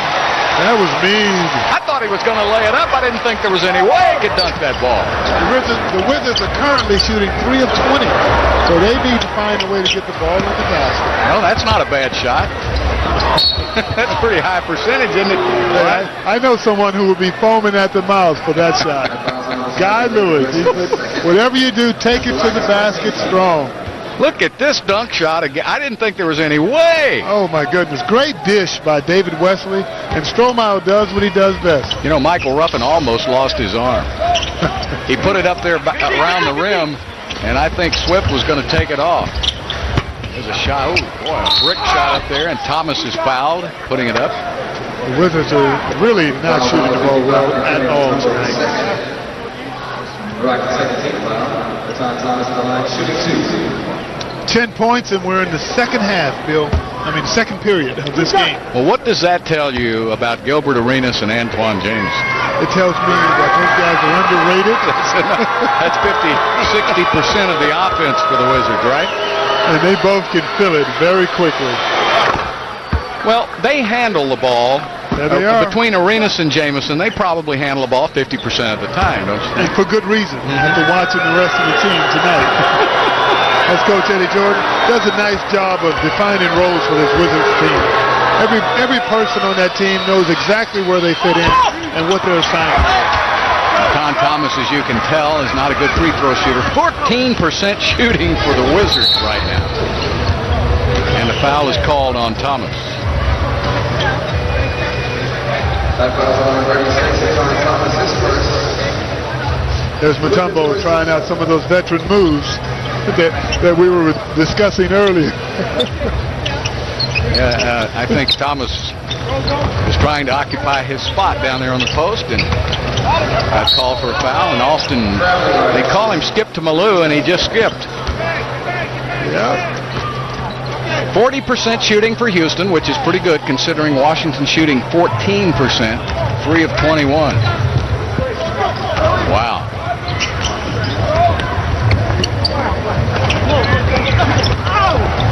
That was mean. I thought he was going to lay it up. I didn't think there was any way he could dunk that ball. The Wizards are currently shooting 3 of 20, so they need to find a way to get the ball in the basket. Well, that's not a bad shot. That's a pretty high percentage, isn't it? I know someone who will be foaming at the mouth for that shot. Guy Lewis. Whatever you do, take it to the basket strong. Look at this dunk shot again. I didn't think there was any way. Oh, my goodness. Great dish by David Wesley. And Stromile does what he does best. You know, Michael Ruffin almost lost his arm. He put it up there around the rim, and I think Swift was going to take it off. There's a shot. Oh, boy, a brick shot up there, and Thomas is fouled, putting it up. The Wizards are really not shooting the ball well at all tonight. 10 points, and we're in the second half, Bill. Second period of this game. Well, what does that tell you about Gilbert Arenas and Antoine James? It tells me that those guys are underrated. That's 50-60% of the offense for the Wizards, right? And they both can fill it very quickly. Well, they handle the ball. There they are. Between Arenas and Jamison, they probably handle the ball 50% of the time, don't you think? And for good reason. After watching the rest of the team tonight. As Coach Eddie Jordan does a nice job of defining roles for this Wizards team. Every person on that team knows exactly where they fit in and what they're assigned. Con Thomas, as you can tell, is not a good free throw shooter. 14% shooting for the Wizards right now. And the foul is called on Thomas. There's Mutombo trying out some of those veteran moves that we were discussing earlier. Yeah, I think Thomas is trying to occupy his spot down there on the post, and got called for a foul. And Austin, they call him Skip to Malou, and he just skipped. Yeah. 40% shooting for Houston, which is pretty good considering Washington shooting 14%, 3 of 21. Wow.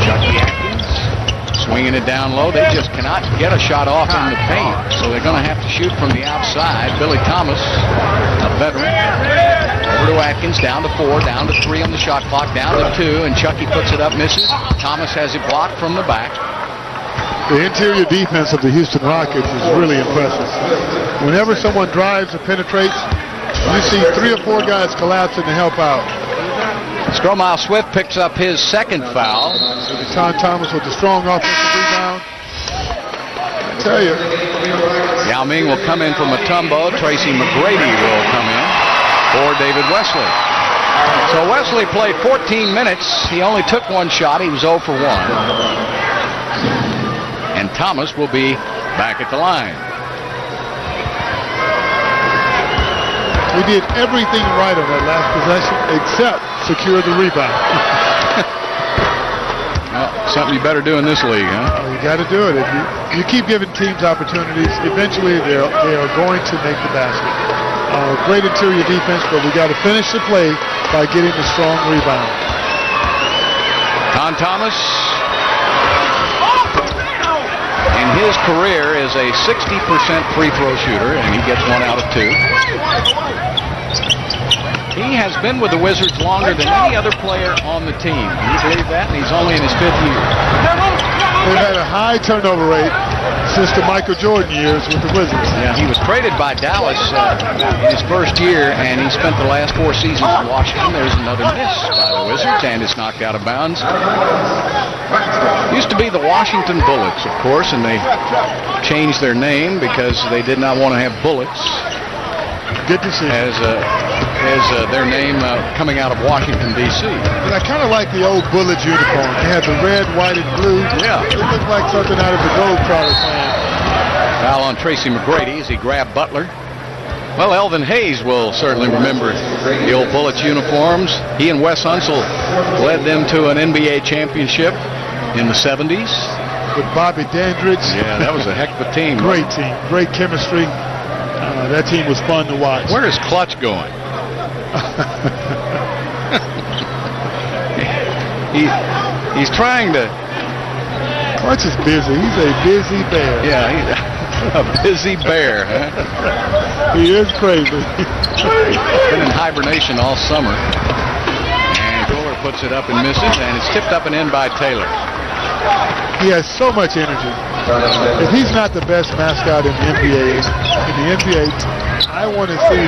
Chucky Atkins swinging it down low. They just cannot get a shot off in the paint, so they're going to have to shoot from the outside. Billy Thomas, a veteran. Over to Atkins, down to 4, down to 3 on the shot clock, down to 2, and Chucky puts it up, misses. Thomas has it blocked from the back. The interior defense of the Houston Rockets is really impressive. Whenever someone drives or penetrates, you see 3 or 4 guys collapsing to help out. Stromile Swift picks up his second foul. Con Thomas with a strong offensive rebound. I tell you. Yao Ming will come in from Mutombo. Tracy McGrady will come in for David Wesley. So Wesley played 14 minutes. He only took 1 shot. He was 0 for 1. And Thomas will be back at the line. We did everything right on that last possession except secure the rebound. Well, something you better do in this league, huh? You got to do it. If you keep giving teams opportunities, eventually they are going to make the basket. Great interior defense, but we got to finish the play by getting the strong rebound. Don Thomas, in his career, is a 60% free throw shooter, and he gets 1 out of 2. He has been with the Wizards longer than any other player on the team. Can you believe that? And he's only in his 5th year. They've had a high turnover rate since the Michael Jordan years with the Wizards. Yeah, he was traded by Dallas in his first year, and he spent the last 4 seasons in Washington. There's another miss by the Wizards, and it's knocked out of bounds. Used to be the Washington Bullets, of course, and they changed their name because they did not want to have bullets. Good to see. As their name coming out of Washington, D.C. But I kind of like the old Bullets uniform. They had the red, white, and blue. Yeah. It looked like something out of the Globetrotter plan. Foul on Tracy McGrady as he grabbed Butler. Well, Elvin Hayes will certainly remember the old Bullets uniforms. He and Wes Unseld led them to an NBA championship in the 70s. With Bobby Dandridge. Yeah, that was a heck of a team. Great team. Great chemistry. That team was fun to watch. Where is Clutch going? He's trying to... Clutch is busy. He's a busy bear. Yeah, he's a busy bear, huh? He is crazy. Been in hibernation all summer. And Fuller puts it up and misses, and it's tipped up and in by Taylor. He has so much energy. If he's not the best mascot in the NBA, I want to see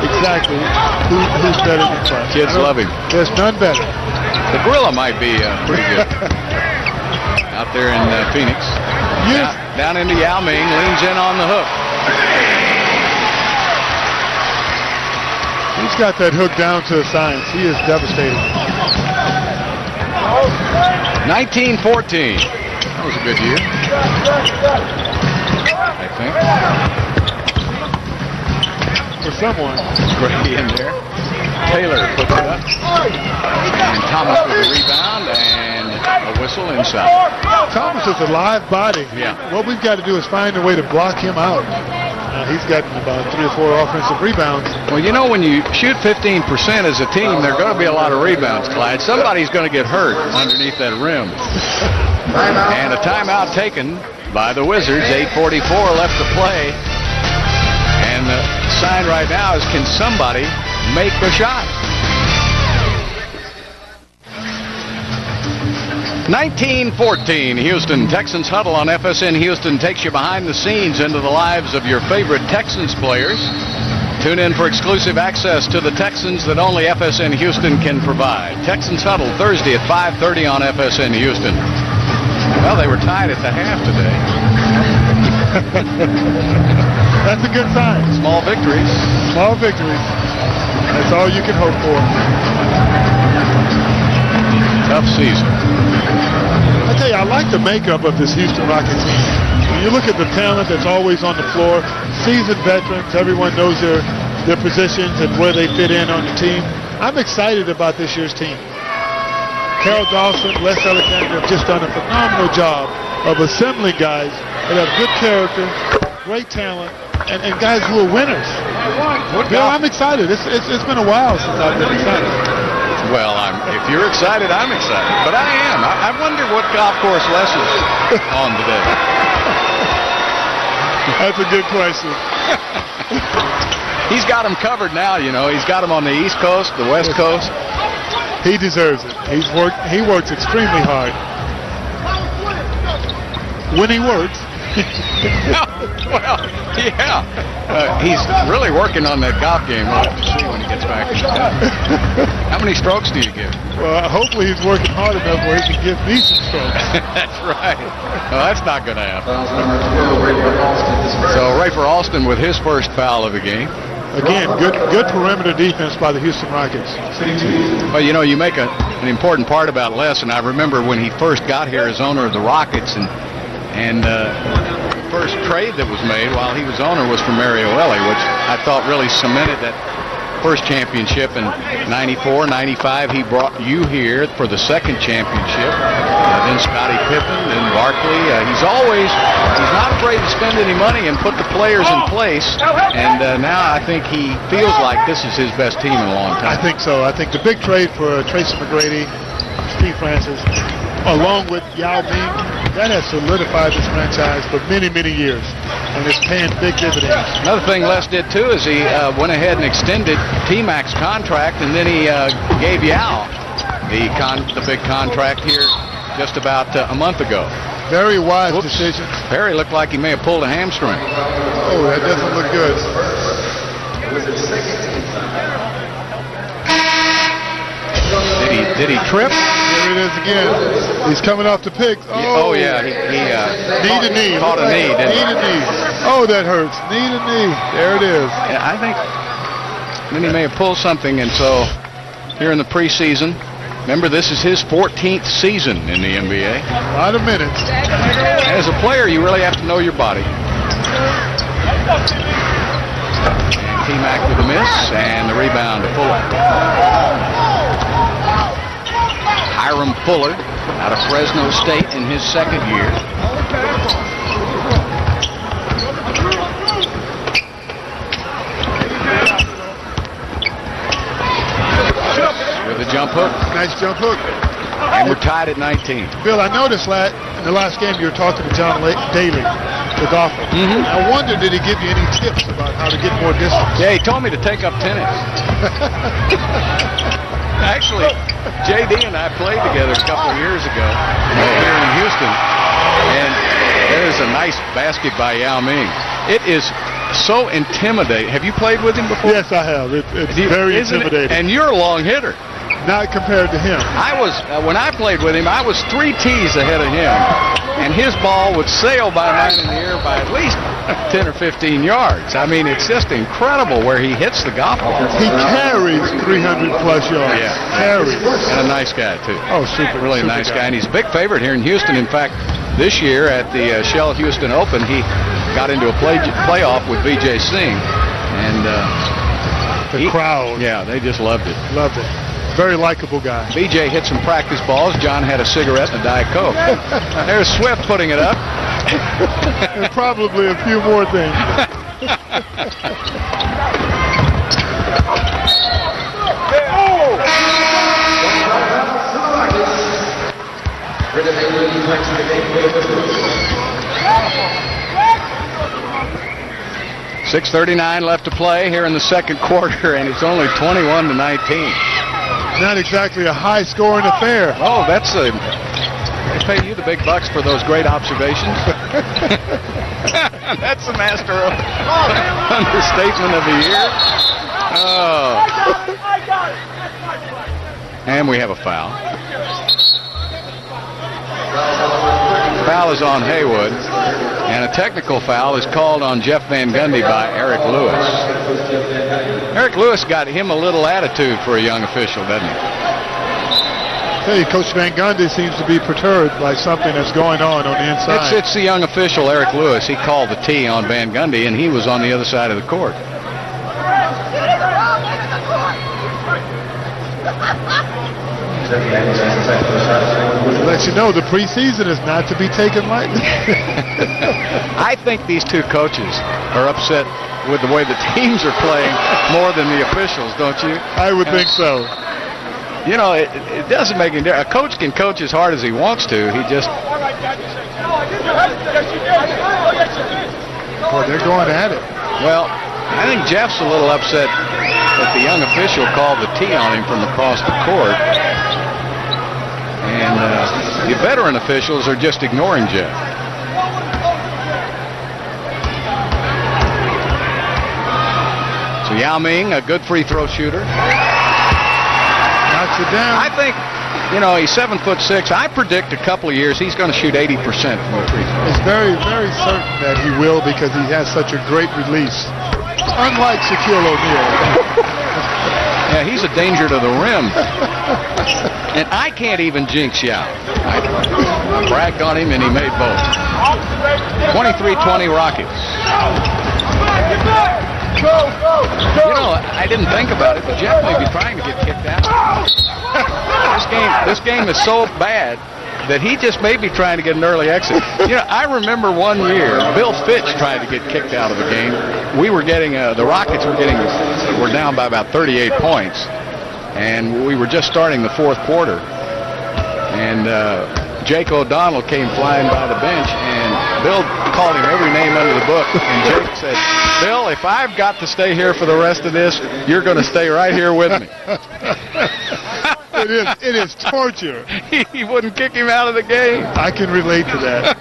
exactly who's better than Clutch. Kids love him. There's none better. The gorilla might be pretty good out there in Phoenix. Yes. Down into Yao Ming, leans in on the hook. He's got that hook down to a science. He is devastating. 1914. That was a good year, I think. For someone. Brady in there. Taylor puts it up. And Thomas with the rebound and a whistle inside. Thomas is a live body. Yeah. What we've got to do is find a way to block him out. He's gotten about 3 or 4 offensive rebounds. Well, you know, when you shoot 15% as a team, there are going to be a lot of rebounds, Clyde. Somebody's going to get hurt underneath that rim. And a timeout taken by the Wizards. 8:44 left to play. And the sign right now is, can somebody make a shot? 1914, Houston. Texans huddle on FSN Houston takes you behind the scenes into the lives of your favorite Texans players. Tune in for exclusive access to the Texans that only FSN Houston can provide. Texans huddle Thursday at 5:30 on FSN Houston. Well, they were tied at the half today. That's a good sign. Small victories. Small victories. That's all you can hope for. Tough season. I tell you, I like the makeup of this Houston Rockets team. When you look at the talent that's always on the floor, seasoned veterans, everyone knows their positions and where they fit in on the team. I'm excited about this year's team. Carol Dawson, Les Alexander have just done a phenomenal job of assembling guys that have good character, great talent, and guys who are winners. Bill, I'm excited. It's been a while since I've been excited. Well, if you're excited, I'm excited. But I am. I wonder what golf course Les is on today. That's a good question. He's got them covered now, you know. He's got them on the East Coast, the West Coast. He deserves it. He works extremely hard. When he works. Well, yeah. He's really working on that golf game. We'll have to see when he gets back in town. How many strokes do you give? Well, hopefully he's working hard enough where he can give me some strokes. That's right. Well, that's not going to happen. So Rafer Alston with his first foul of the game. Again, good perimeter defense by the Houston Rockets. Well, you know, you make an important part about Les, and I remember when he first got here as owner of the Rockets, and the first trade that was made while he was owner was for Mario Elie, which I thought really cemented that first championship in 94, 95. He brought you here for the second championship. Then Scottie Pippen, then Barkley. He's not afraid to spend any money and put the players in place. And now I think he feels like this is his best team in a long time. I think so. I think the big trade for Tracy McGrady, Steve Francis, along with Yao20p, that has solidified this franchise for many, many years, and it's paying big dividends. Another thing Les did, too, is he went ahead and extended T-Mac's contract, and then he gave Yao the big contract here just about a month ago. Very wise decisions. Perry looked like he may have pulled a hamstring. Oh, that doesn't look good. Did he trip? Here it is again. He's coming off the pick. Oh yeah, he knee to knee. Caught a knee, didn't he? Knee to knee. Oh, that hurts. Knee to knee. There it is. Yeah, I think then he may have pulled something, and so here in the preseason, remember this is his 14th season in the NBA. A lot of minutes. As a player, you really have to know your body. T-Mac with a miss, and the rebound to Fuller. Hiram Fuller out of Fresno State in his second year. With a jump hook. Nice jump hook. And we're tied at 19. Bill, I noticed in the last game you were talking to John Daly, the golfer. I wonder, did he give you any tips about how to get more distance? Yeah, he told me to take up tennis. Actually, JD and I played together a couple of years ago here in Houston, and there's a nice basket by Yao20p. It is so intimidating. Have you played with him before? Yes, I have. It's very intimidating. And you're a long hitter. Not compared to him. I was, when I played with him, I was 3 tees ahead of him, and his ball would sail by mine in the air by at least 10 or 15 yards. I mean, it's just incredible where he hits the golf ball. He carries 300-plus yards. Yeah. Carries. And a nice guy, too. Oh, super. Really super nice guy. And he's a big favorite here in Houston. In fact, this year at the Shell Houston Open, he got into a playoff with Vijay Singh. And the crowd. Yeah, they just loved it. Loved it. Very likable guy. BJ hit some practice balls. John had a cigarette and a Diet Coke. There's Swift putting it up. And probably a few more things. .6:39 left to play here in the second quarter, and it's only 21-19. Not exactly a high-scoring affair. Oh, they pay you the big bucks for those great observations. That's the master of understatement of the year. Oh. And we have a foul. Foul is on Haywood, and a technical foul is called on Jeff Van Gundy by Eric Lewis. Eric Lewis got him a little attitude for a young official, doesn't he? Hey, Coach Van Gundy seems to be perturbed by something that's going on the inside. It's the young official, Eric Lewis. He called the tee on Van Gundy, and he was on the other side of the court. Let you know the preseason is not to be taken lightly. I think these two coaches are upset with the way the teams are playing more than the officials, don't you? I would think so. You know, it doesn't make any difference. A coach can coach as hard as he wants to. He just... Boy, they're going at it. Well, I think Jeff's a little upset that the young official called the tee on him from across the court. And the veteran officials are just ignoring Jeff. So Yao20p, a good free throw shooter. Knocks it down. I think, you know, he's 7'6". I predict a couple of years he's going to shoot 80% from the free throw. It's very, very certain that he will because he has such a great release. Unlike Shaquille O'Neal. Yeah, he's a danger to the rim. And I can't even jinx Yao. I bragged on him and he made both. 23-20 Rockets. You know, I didn't think about it, but Jeff may be trying to get kicked out. This game is so bad that he just may be trying to get an early exit. You know, I remember one year, Bill Fitch tried to get kicked out of the game. We were getting, the Rockets were down by about 38 points, and we were just starting the fourth quarter. And Jake O'Donnell came flying by the bench, and Bill called him every name under the book. And Jake said, "Bill, if I've got to stay here for the rest of this, you're going to stay right here with me." It is torture. He wouldn't kick him out of the game. I can relate to that.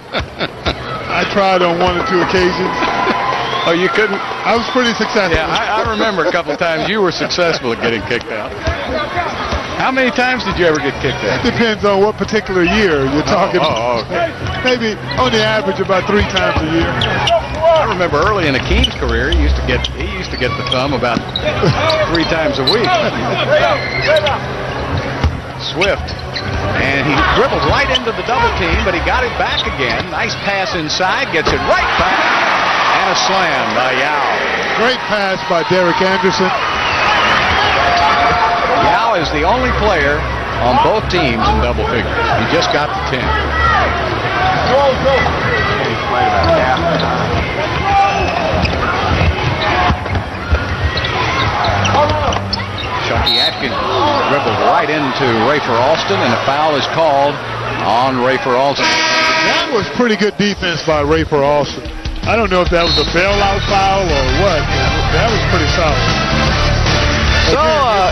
I tried on one or two occasions. Oh, you couldn't? I was pretty successful. Yeah, I remember a couple of times you were successful at getting kicked out. How many times did you ever get kicked out? It depends on what particular year you're talking. Okay. Maybe on the average about 3 times a year. I remember early in Akeem's career, he used to get the thumb about 3 times a week. Swift, and he dribbles right into the double team, but he got it back again. Nice pass inside, gets it right back, and a slam by Yao. Great pass by Derek Anderson. Yao is the only player on both teams in double figures. He just got to 10. Chucky Atkins dribbled right into Rafer Alston, and a foul is called on Rafer Alston. That was pretty good defense by Rafer Alston. I don't know if that was a bailout foul or what. That was pretty solid. So,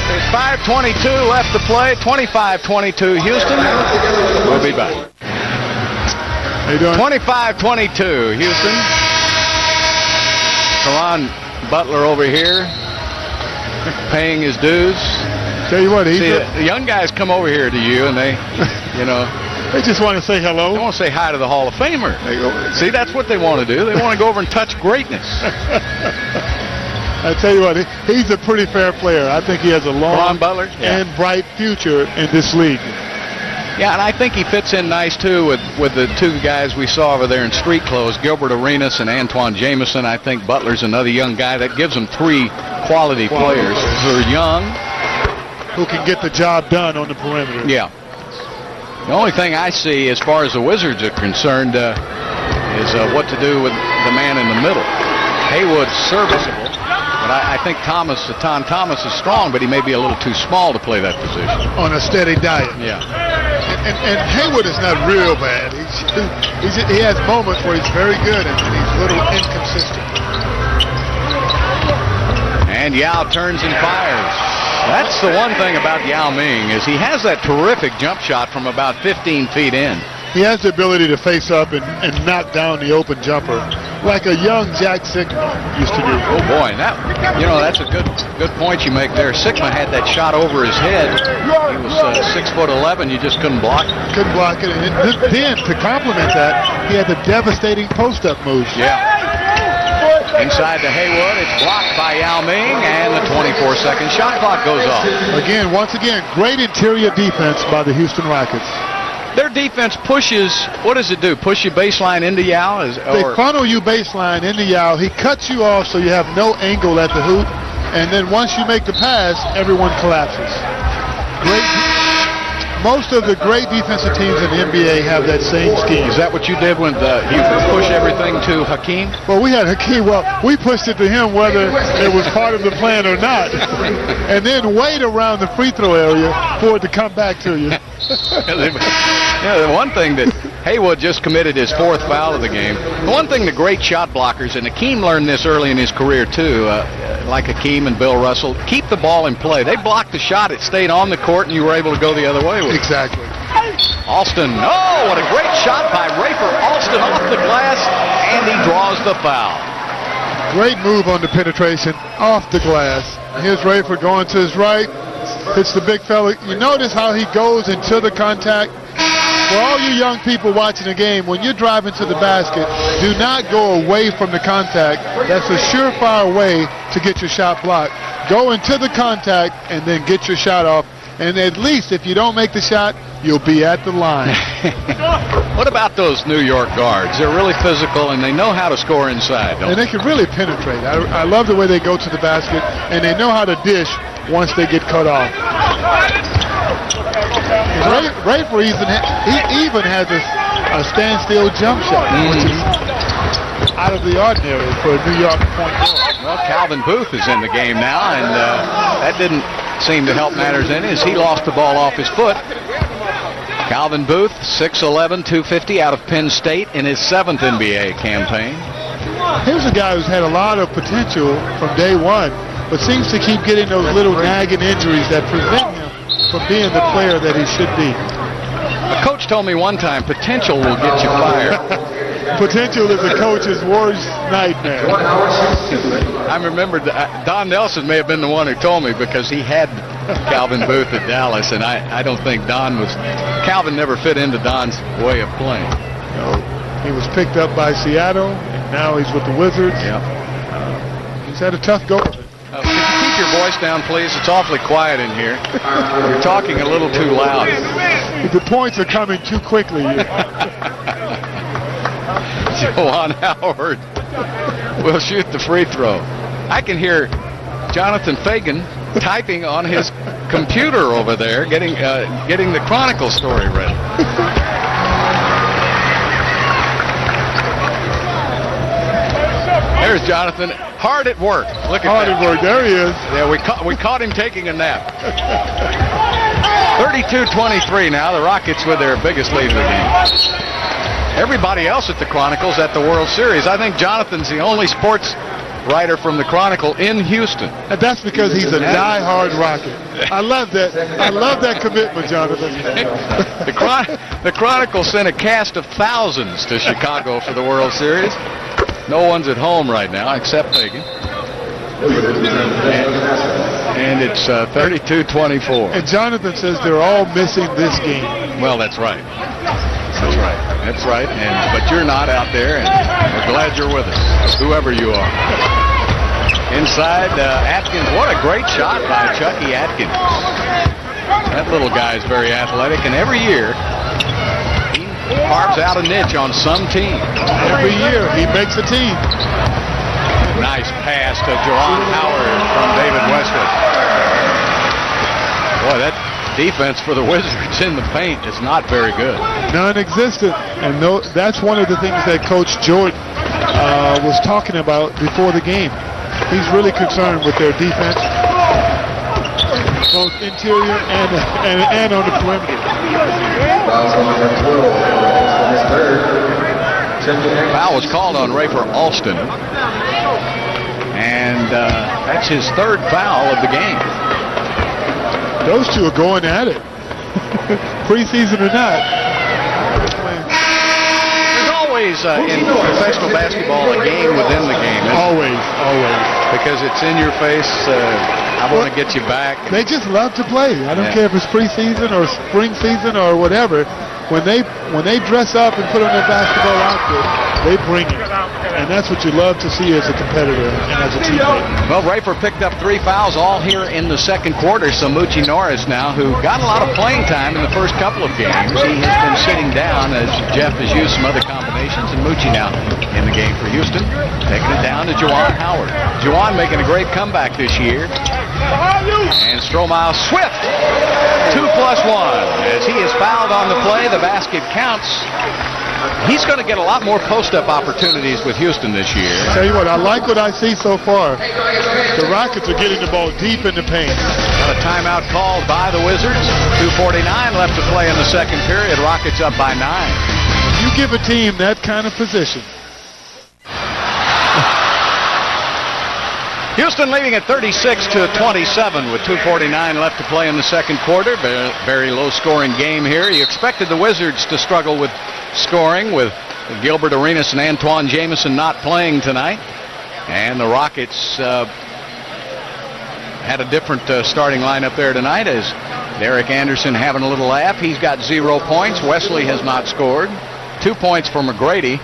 there's 5:22 left to play. 25-22 Houston. We'll be back. How you doing? 25-22 Houston. Karan Butler over here paying his dues. Tell you what, the young guys come over here to you, and they, you know, they just want to say hello. They want to say hi to the Hall of Famer. See, that's what they want to do. They want to go over and touch greatness. I tell you what, he's a pretty fair player. I think he has a long Butler, and bright future in this league. Yeah, and I think he fits in nice, too, with the 2 guys we saw over there in street clothes, Gilbert Arenas and Antoine Jameson. I think Butler's another young guy. That gives them 3 quality players who are young. Who can get the job done on the perimeter. Yeah. The only thing I see as far as the Wizards are concerned is what to do with the man in the middle. Haywood's serviceable, but I think Thomas is strong, but he may be a little too small to play that position. On a steady diet. Yeah. And Haywood is not real bad. He has moments where he's very good and he's a little inconsistent. And Yao turns and fires. That's the one thing about Yao Ming is he has that terrific jump shot from about 15 feet in. He has the ability to face up and knock down the open jumper like a young Jack Sigma used to do. Oh boy, and that's a good point you make there. Sigma had that shot over his head. He was 6'11". You just couldn't block it. Couldn't block it. And then to complement that, he had the devastating post-up moves. Yeah. Inside to Haywood, it's blocked by Yao Ming, and the 24-second shot clock goes off. Once again, great interior defense by the Houston Rockets. Their defense pushes, what does it do? Push you baseline into Yao? They funnel you baseline into Yao. He cuts you off so you have no angle at the hoop. And then once you make the pass, everyone collapses. Most of the great defensive teams in the NBA have that same scheme. Is that what you did when you pushed everything to Hakeem? Well, we had Hakeem. Well, we pushed it to him whether it was part of the plan or not. And then wait around the free throw area for it to come back to you. The one thing that Haywood just committed his 4th foul of the game. The one thing the great shot blockers, and Hakeem learned this early in his career too, like Hakeem and Bill Russell, keep the ball in play. They blocked the shot, it stayed on the court, and you were able to go the other way with it. Exactly. Alston, what a great shot by Rafer Alston off the glass, and he draws the foul. Great move on the penetration off the glass. Here's Rafer going to his right. It's the big fella. You notice how he goes into the contact? For all you young people watching the game, when you're driving to the basket, do not go away from the contact. That's a surefire way to get your shot blocked. Go into the contact and then get your shot off. And at least if you don't make the shot, you'll be at the line. What about those New York guards? They're really physical, and they know how to score inside, don't And they can really penetrate. I love the way they go to the basket, and they know how to dish once they get cut off. Rafer even has a standstill jump shot, which is out of the ordinary for a New York point guard. Well, Calvin Booth is in the game now, and that didn't seem to help matters any as he lost the ball off his foot. Calvin Booth, 6'11", 250 out of Penn State in his 7th NBA campaign. Here's a guy who's had a lot of potential from day one, but seems to keep getting those little nagging injuries that prevent him from being the player that he should be. A coach told me one time, potential will get you fired. Potential is a coach's worst nightmare. I remember Don Nelson may have been the one who told me because he had Calvin Booth at Dallas, and I don't think Calvin never fit into Don's way of playing. No, he was picked up by Seattle, and now he's with the Wizards. Yeah. He's had a tough go of it. Could you keep your voice down, please? It's awfully quiet in here. You're talking a little too loud. The points are coming too quickly. Juwan Howard will shoot the free throw. I can hear Jonathan Fagan typing on his computer over there, getting the Chronicle story ready. There's Jonathan, hard at work. Look at hard that. at work. There he is. Yeah, we caught him taking a nap. 32-23 now. The Rockets with their biggest lead of the game. Everybody else at the Chronicle's at the World Series. I think Jonathan's the only sports writer from the Chronicle in Houston. And that's because he's a die-hard Rocket. I love that. I love that commitment, Jonathan. The Chronicle sent a cast of thousands to Chicago for the World Series. No one's at home right now except Fagan. And it's 32-24. And Jonathan says they're all missing this game. Well, that's right. That's right. That's right. But you're not out there, and we're glad you're with us, whoever you are. Inside, Atkins. What a great shot by Chucky Atkins. That little guy is very athletic, and every year he carves out a niche on some team. Every year he makes a team. Nice pass to Juwan Howard from David Westwood. Boy, that defense for the Wizards in the paint is not very good. Non-existent. And that's one of the things that Coach Jordan was talking about before the game. He's really concerned with their defense, both interior and on the perimeter. Foul was called on Rafer Alston. And that's his 3rd foul of the game. Those two are going at it. Preseason or not. There's always, in professional basketball, a game within the game. Always. Because it's in your face. I want to get you back. They just love to play. I don't care if it's preseason or spring season or whatever. When they dress up and put on their basketball outfit, they bring it. And that's what you love to see as a competitor and as a teammate. Well, Rafer picked up 3 fouls all here in the second quarter. So Moochie Norris now, who got a lot of playing time in the first couple of games, he has been sitting down as Jeff has used some other combinations. And Moochie now in the game for Houston, taking it down to Juwan Howard. Juwan making a great comeback this year. And Stromile Swift, 2+1. As he is fouled on the play, the basket counts. He's going to get a lot more post-up opportunities with Houston this year. Tell you what, I like what I see so far. The Rockets are getting the ball deep in the paint. Got a timeout called by the Wizards. 2:49 left to play in the second period. Rockets up by 9. You give a team that kind of position. Houston leading at 36-27 with 2:49 left to play in the second quarter. Very low-scoring game here. You expected the Wizards to struggle with scoring with Gilbert Arenas and Antoine Jamison not playing tonight. And the Rockets had a different starting lineup there tonight as Derek Anderson having a little laugh. He's got 0 points. Wesley has not scored. 2 points for McGrady.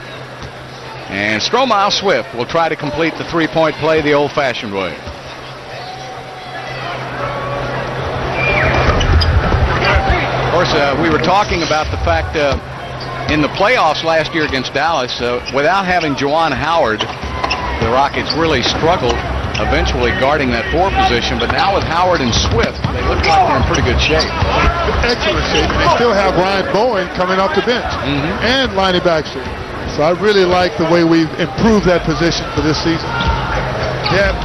And Stromile Swift will try to complete the 3-point play the old-fashioned way. Of course, we were talking about the fact in the playoffs last year against Dallas, without having Juwan Howard, the Rockets really struggled eventually guarding that 4 position. But now with Howard and Swift, they look like they're in pretty good shape. Excellent shape. They still have Ryan Bowen coming off the bench and Lonnie Baxter. So I really like the way we've improved that position for this season. Yeah.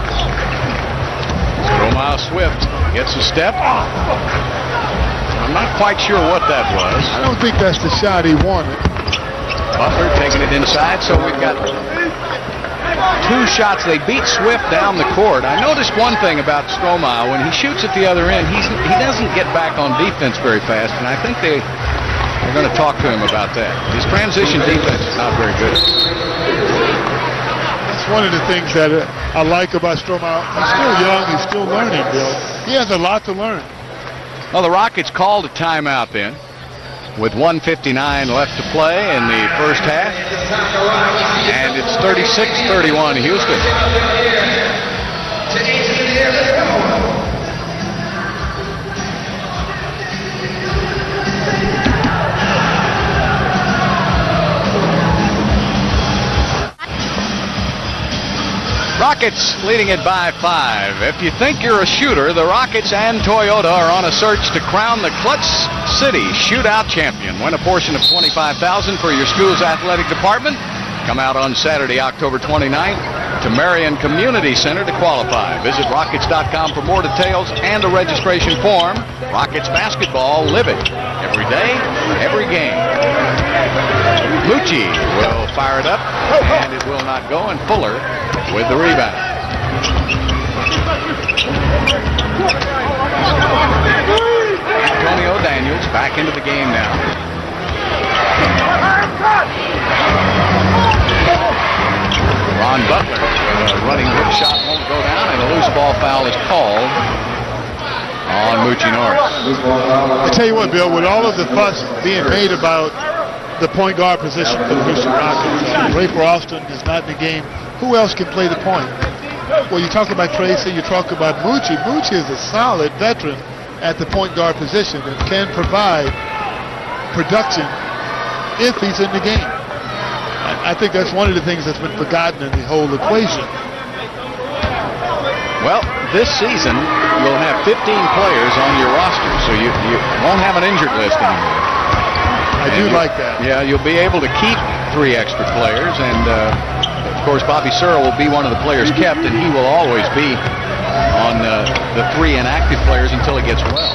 Stromile Swift gets a step. I'm not quite sure what that was. I don't think that's the shot he wanted. Butler taking it inside, so we've got 2 shots. They beat Swift down the court. I noticed one thing about Stromile. When he shoots at the other end, he doesn't get back on defense very fast, and I think they're going to talk to him about that. His transition defense is not very good. That's one of the things that I like about Stromile. He's still young. He's still learning, Bill. He has a lot to learn. Well, the Rockets called a timeout then, with 1:59 left to play in the first half, and it's 36-31 Houston. Rockets leading it by 5. If you think you're a shooter, the Rockets and Toyota are on a search to crown the Clutch City Shootout Champion. Win a portion of $25,000 for your school's athletic department. Come out on Saturday, October 29th to Marion Community Center to qualify. Visit Rockets.com for more details and a registration form. Rockets basketball, live it. Every day, every game. Lucci will fire it up, and it will not go, and Fuller with the rebound. Antonio Daniels back into the game now. Ron Butler, running hook shot won't go down, and a loose ball foul is called on Moochie Norris. I tell you what, Bill, with all of the fuss being made about the point guard position for the Houston Rockets, Rafer Alston is not in the game. Who else can play the point? Well, you talk about Tracy, you talk about Moochie. Moochie is a solid veteran at the point guard position and can provide production if he's in the game. I think that's one of the things that's been forgotten in the whole equation. Well, this season, you'll have 15 players on your roster, so you won't have an injured list anymore. I do like that. Yeah, you'll be able to keep 3 extra players, and of course, Bobby Searle will be one of the players kept, and he will always be on the 3 inactive players until he gets well.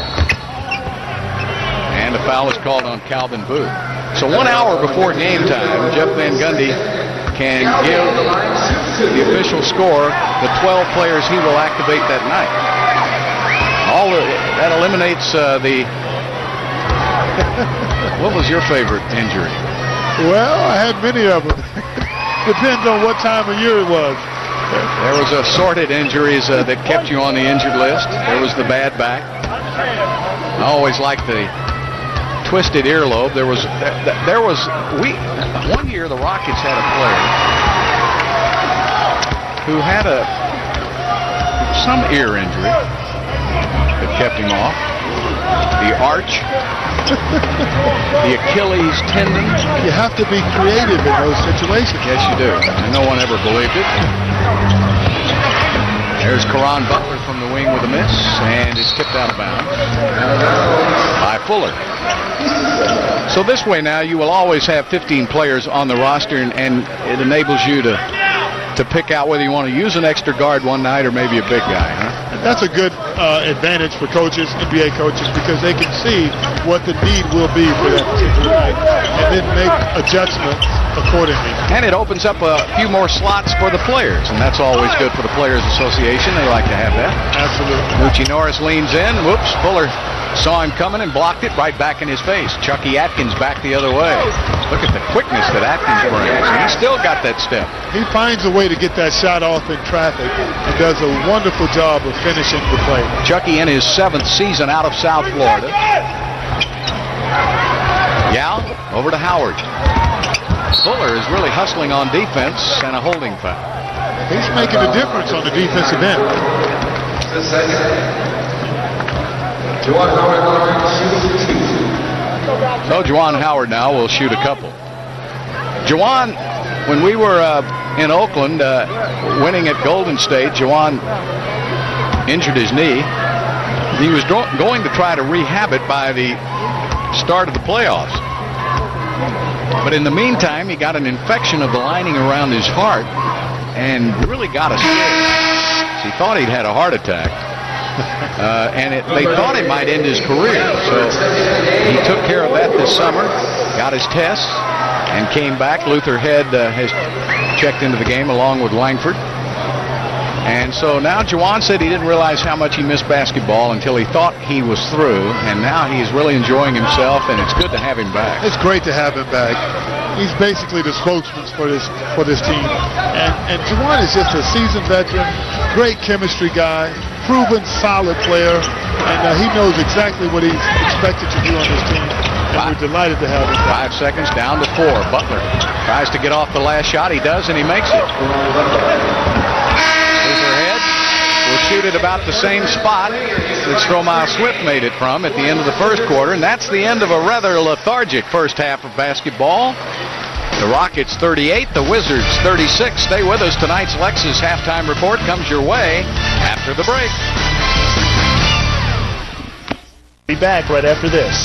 And a foul is called on Calvin Booth. So 1 hour before game time, Jeff Van Gundy can give the official score, the 12 players he will activate that night. That eliminates the... What was your favorite injury? Well, I had many of them. Depends on what time of year it was. There was assorted injuries that kept you on the injured list. There was the bad back. I always liked the twisted earlobe. One year the Rockets had a player who had some ear injury that kept him off. The arch, the Achilles tendon. You have to be creative in those situations. Yes, you do. And no one ever believed it. There's Caron Butler from the wing with a miss, and it's tipped out of bounds by Fuller. So this way now, you will always have 15 players on the roster, and it enables you to pick out whether you want to use an extra guard one night or maybe a big guy, huh? That's a good advantage for coaches, NBA coaches, because they can see what the need will be for that particular night and then make adjustments accordingly. And it opens up a few more slots for the players, and that's always good for the Players Association. They like to have that. Absolutely. Moochie Norris leans in. Whoops, Fuller saw him coming and blocked it right back in his face. Chucky Atkins back the other way. Look at the quickness that Atkins brings. He's still got that step. He finds a way to get that shot off in traffic and does a wonderful job of finishing the play. Chucky in his 7th season out of South Florida. Yao over to Howard. Fuller is really hustling on defense and a holding foul. He's making a difference on the defensive end. So Juwan Howard now will shoot a couple. Juwan, when we were in Oakland winning at Golden State, Juwan injured his knee. He was going to try to rehab it by the start of the playoffs. But in the meantime, he got an infection of the lining around his heart and really got a scare. He thought he'd had a heart attack. And they thought it might end his career. So he took care of that this summer, got his tests, and came back. Luther Head has checked into the game along with Langford. And so now Juwan said he didn't realize how much he missed basketball until he thought he was through, and now he's really enjoying himself, and it's good to have him back. It's great to have him back. He's basically the spokesman for this team. And Juwan is just a seasoned veteran, great chemistry guy, proven solid player, and he knows exactly what he's expected to do on this team. And we're delighted to have him back. 5 seconds down to 4. Butler tries to get off the last shot. He does, and he makes it. Will shoot it about the same spot that Stromile Swift made it from at the end of the first quarter, and that's the end of a rather lethargic first half of basketball. The Rockets 38, the Wizards 36. Stay with us. Tonight's Lexus halftime report comes your way after the break. Be back right after this.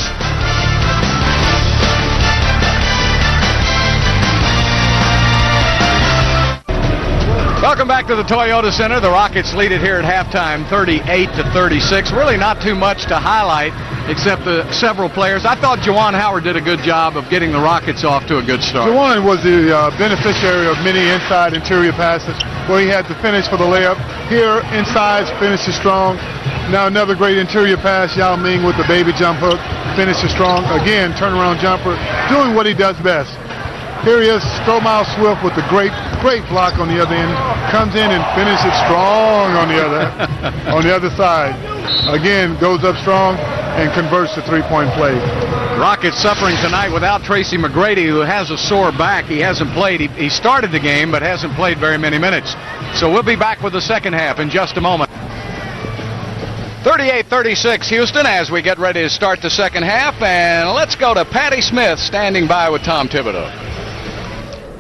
Welcome back to the Toyota Center. The Rockets lead it here at halftime, 38-36. Really not too much to highlight except the several players. I thought Juwan Howard did a good job of getting the Rockets off to a good start. Juwan was the beneficiary of many inside interior passes where he had to finish for the layup. Here, inside, finishes strong. Now another great interior pass, Yao Ming with the baby jump hook, finishes strong. Again, turnaround jumper, doing what he does best. Here he is, Stromile Swift with the great block on the other end. Comes in and finishes strong on the other side. Again, goes up strong and converts to three-point play. Rockets suffering tonight without Tracy McGrady, who has a sore back. He hasn't played. He started the game, but hasn't played very many minutes. So we'll be back with the second half in just a moment. 38-36 Houston as we get ready to start the second half. And let's go to Patty Smith standing by with Tom Thibodeau.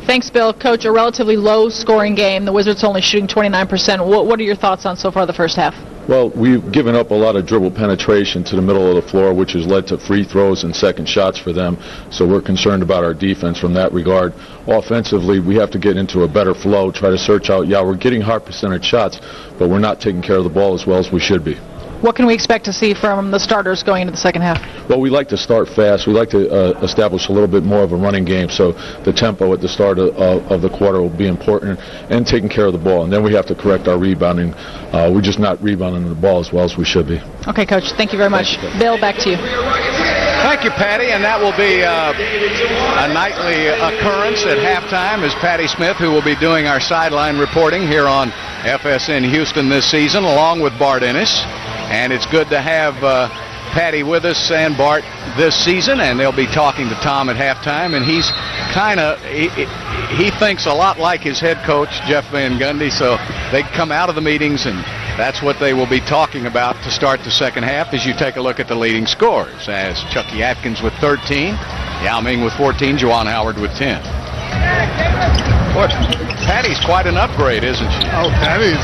Thanks, Bill. Coach, a relatively low-scoring game. The Wizards only shooting 29%. What are your thoughts on so far the first half? Well, we've given up a lot of dribble penetration to the middle of the floor, which has led to free throws and second shots for them. So we're concerned about our defense from that regard. Offensively, we have to get into a better flow, try to search out. Yeah, we're getting high percentage shots, but we're not taking care of the ball as well as we should be. What can we expect to see from the starters going into the second half? Well, we like to start fast. We like to establish a little bit more of a running game, so the tempo at the start of the quarter will be important, and taking care of the ball. And then we have to correct our rebounding. We're just not rebounding the ball as well as we should be. Okay, Coach. Thank you very much. Bill, back to you. Thank you, Patty, and that will be a nightly occurrence at halftime is Patty Smith, who will be doing our sideline reporting here on FSN Houston this season, along with Bart Ennis. And it's good to have Patty with us and Bart this season, and they'll be talking to Tom at halftime. And he's he thinks a lot like his head coach, Jeff Van Gundy, so they come out of the meetings, and that's what they will be talking about to start the second half as you take a look at the leading scores, as Chucky Atkins with 13, Yao Ming with 14, Juwan Howard with 10. Boy, Patty's quite an upgrade, isn't she? Oh, Patty's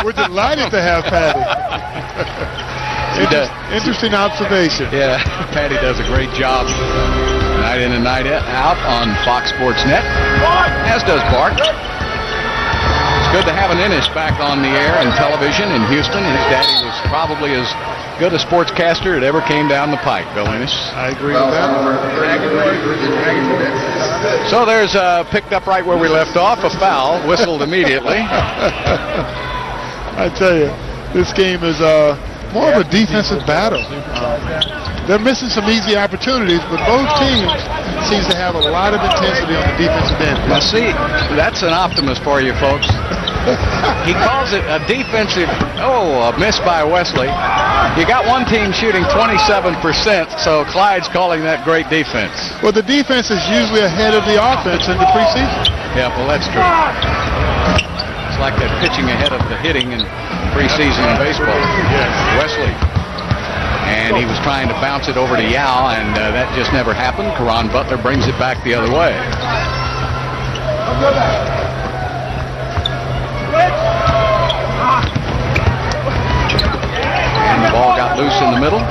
we're delighted to have Patty. Interesting observation. Yeah, Patty does a great job night in and night out on Fox Sports Net, as does Bart. It's good to have an Ennis back on the air and television in Houston. His daddy was probably as good a sportscaster that ever came down the pike, Bill Ennis. I agree with that. So there's picked up right where we left off, a foul, whistled immediately. I tell you, this game is more of a defensive battle. They're missing some easy opportunities, but both teams seems to have a lot of intensity on the defensive end. Now see, that's an optimist for you folks. He calls it a defensive, a miss by Wesley. You got one team shooting 27%, so Clyde's calling that great defense. Well, the defense is usually ahead of the offense in the preseason. Yeah, well, that's true. It's like that pitching ahead of the hitting in preseason in baseball. Yes. Wesley And he was trying to bounce it over to Yao, and that just never happened. Karan Butler brings it back the other way. And the ball got loose in the middle.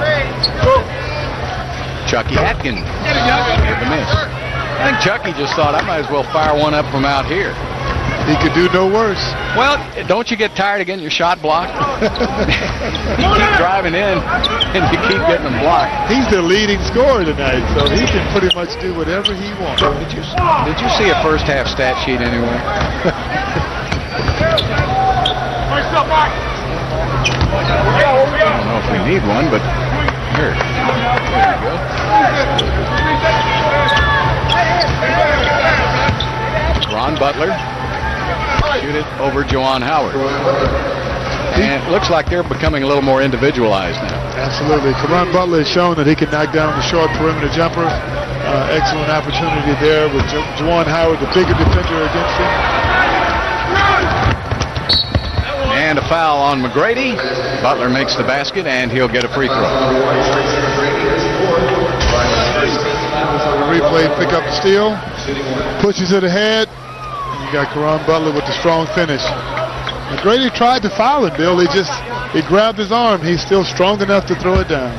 Chucky Atkins gave the miss. I think Chucky just thought, I might as well fire one up from out here. He could do no worse. Well, don't you get tired of getting your shot blocked? You keep driving in, and you keep getting them blocked. He's the leading scorer tonight, so he can pretty much do whatever he wants. Did you see a first half stat sheet anywhere? I don't know if we need one, but here. There you go. Ron Butler. Shoot it over Juwan Howard. And it looks like they're becoming a little more individualized now. Absolutely. Karan Butler has shown that he can knock down the short perimeter jumper. Excellent opportunity there with Juwan Howard, the bigger defender against him. And a foul on McGrady. Butler makes the basket, and he'll get a free throw. Replay, pick up the steal. Pushes it ahead. You got Karan Butler with the strong finish. McGrady tried to foul him, Bill. He grabbed his arm. He's still strong enough to throw it down.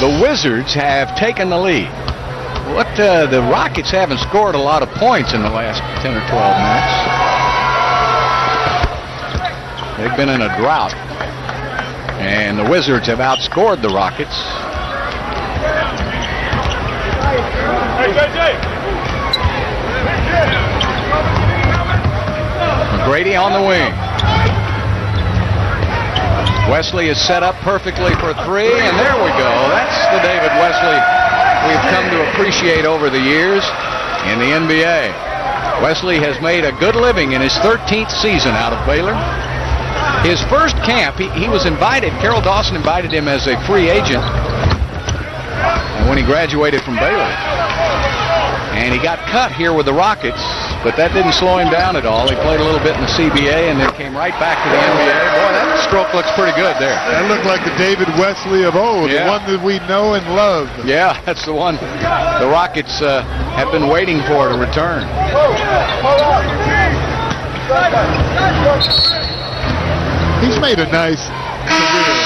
The Wizards have taken the lead. The Rockets haven't scored a lot of points in the last 10 or 12 minutes. They've been in a drought. And the Wizards have outscored the Rockets. McGrady on the wing. Wesley is set up perfectly for three, and there we go. That's the David Wesley we've come to appreciate over the years in the NBA. Wesley has made a good living in his 13th season out of Baylor. His first camp, he was invited, Carol Dawson invited him as a free agent when he graduated from Baylor. And he got cut here with the Rockets, but that didn't slow him down at all. He played a little bit in the CBA and then came right back to the NBA. Boy, that stroke looks pretty good there. That looked like the David Wesley of old, the one that we know and love. Yeah, that's the one the Rockets have been waiting for to return. He's made a nice career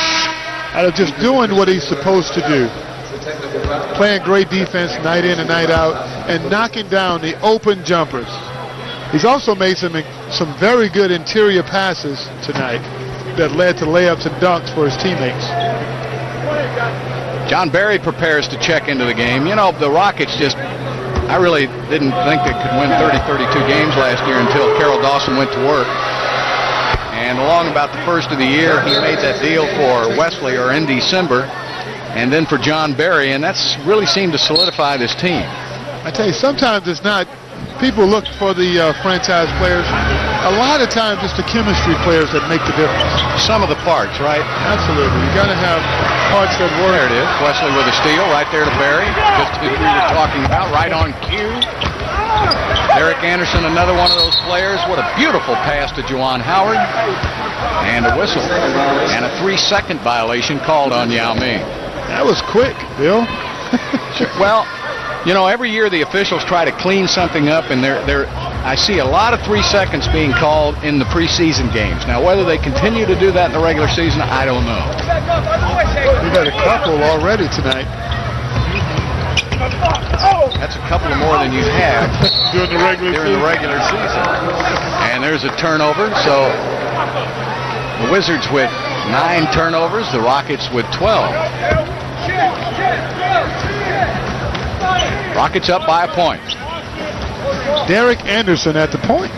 out of just doing what he's supposed to do. Playing great defense night in and night out and knocking down the open jumpers. He's also made some very good interior passes tonight that led to layups and dunks for his teammates. John Barry prepares to check into the game. You know, the Rockets I really didn't think they could win 30-32 games last year until Carol Dawson went to work. And along about the first of the year, he made that deal for Wesley in December. And then for John Barry, and that's really seemed to solidify this team. I tell you, sometimes it's not, people look for the franchise players. A lot of times it's the chemistry players that make the difference. Some of the parts, right? Absolutely. You got to have parts that work. There it is. Wesley with a steal right there to Barry. Just who we were talking about, right on cue. Eric Anderson, another one of those players. What a beautiful pass to Juwan Howard. And a whistle. And a 3-second violation called on Yao Ming. That was quick, Bill. Well, you know, every year the officials try to clean something up, and I see a lot of 3 seconds being called in the preseason games. Now, whether they continue to do that in the regular season, I don't know. We've had a couple already tonight. That's a couple more than you have during the regular season. And there's a turnover, so the Wizards with 9 turnovers, the Rockets with 12. Rockets up by a point. Derek Anderson at the point.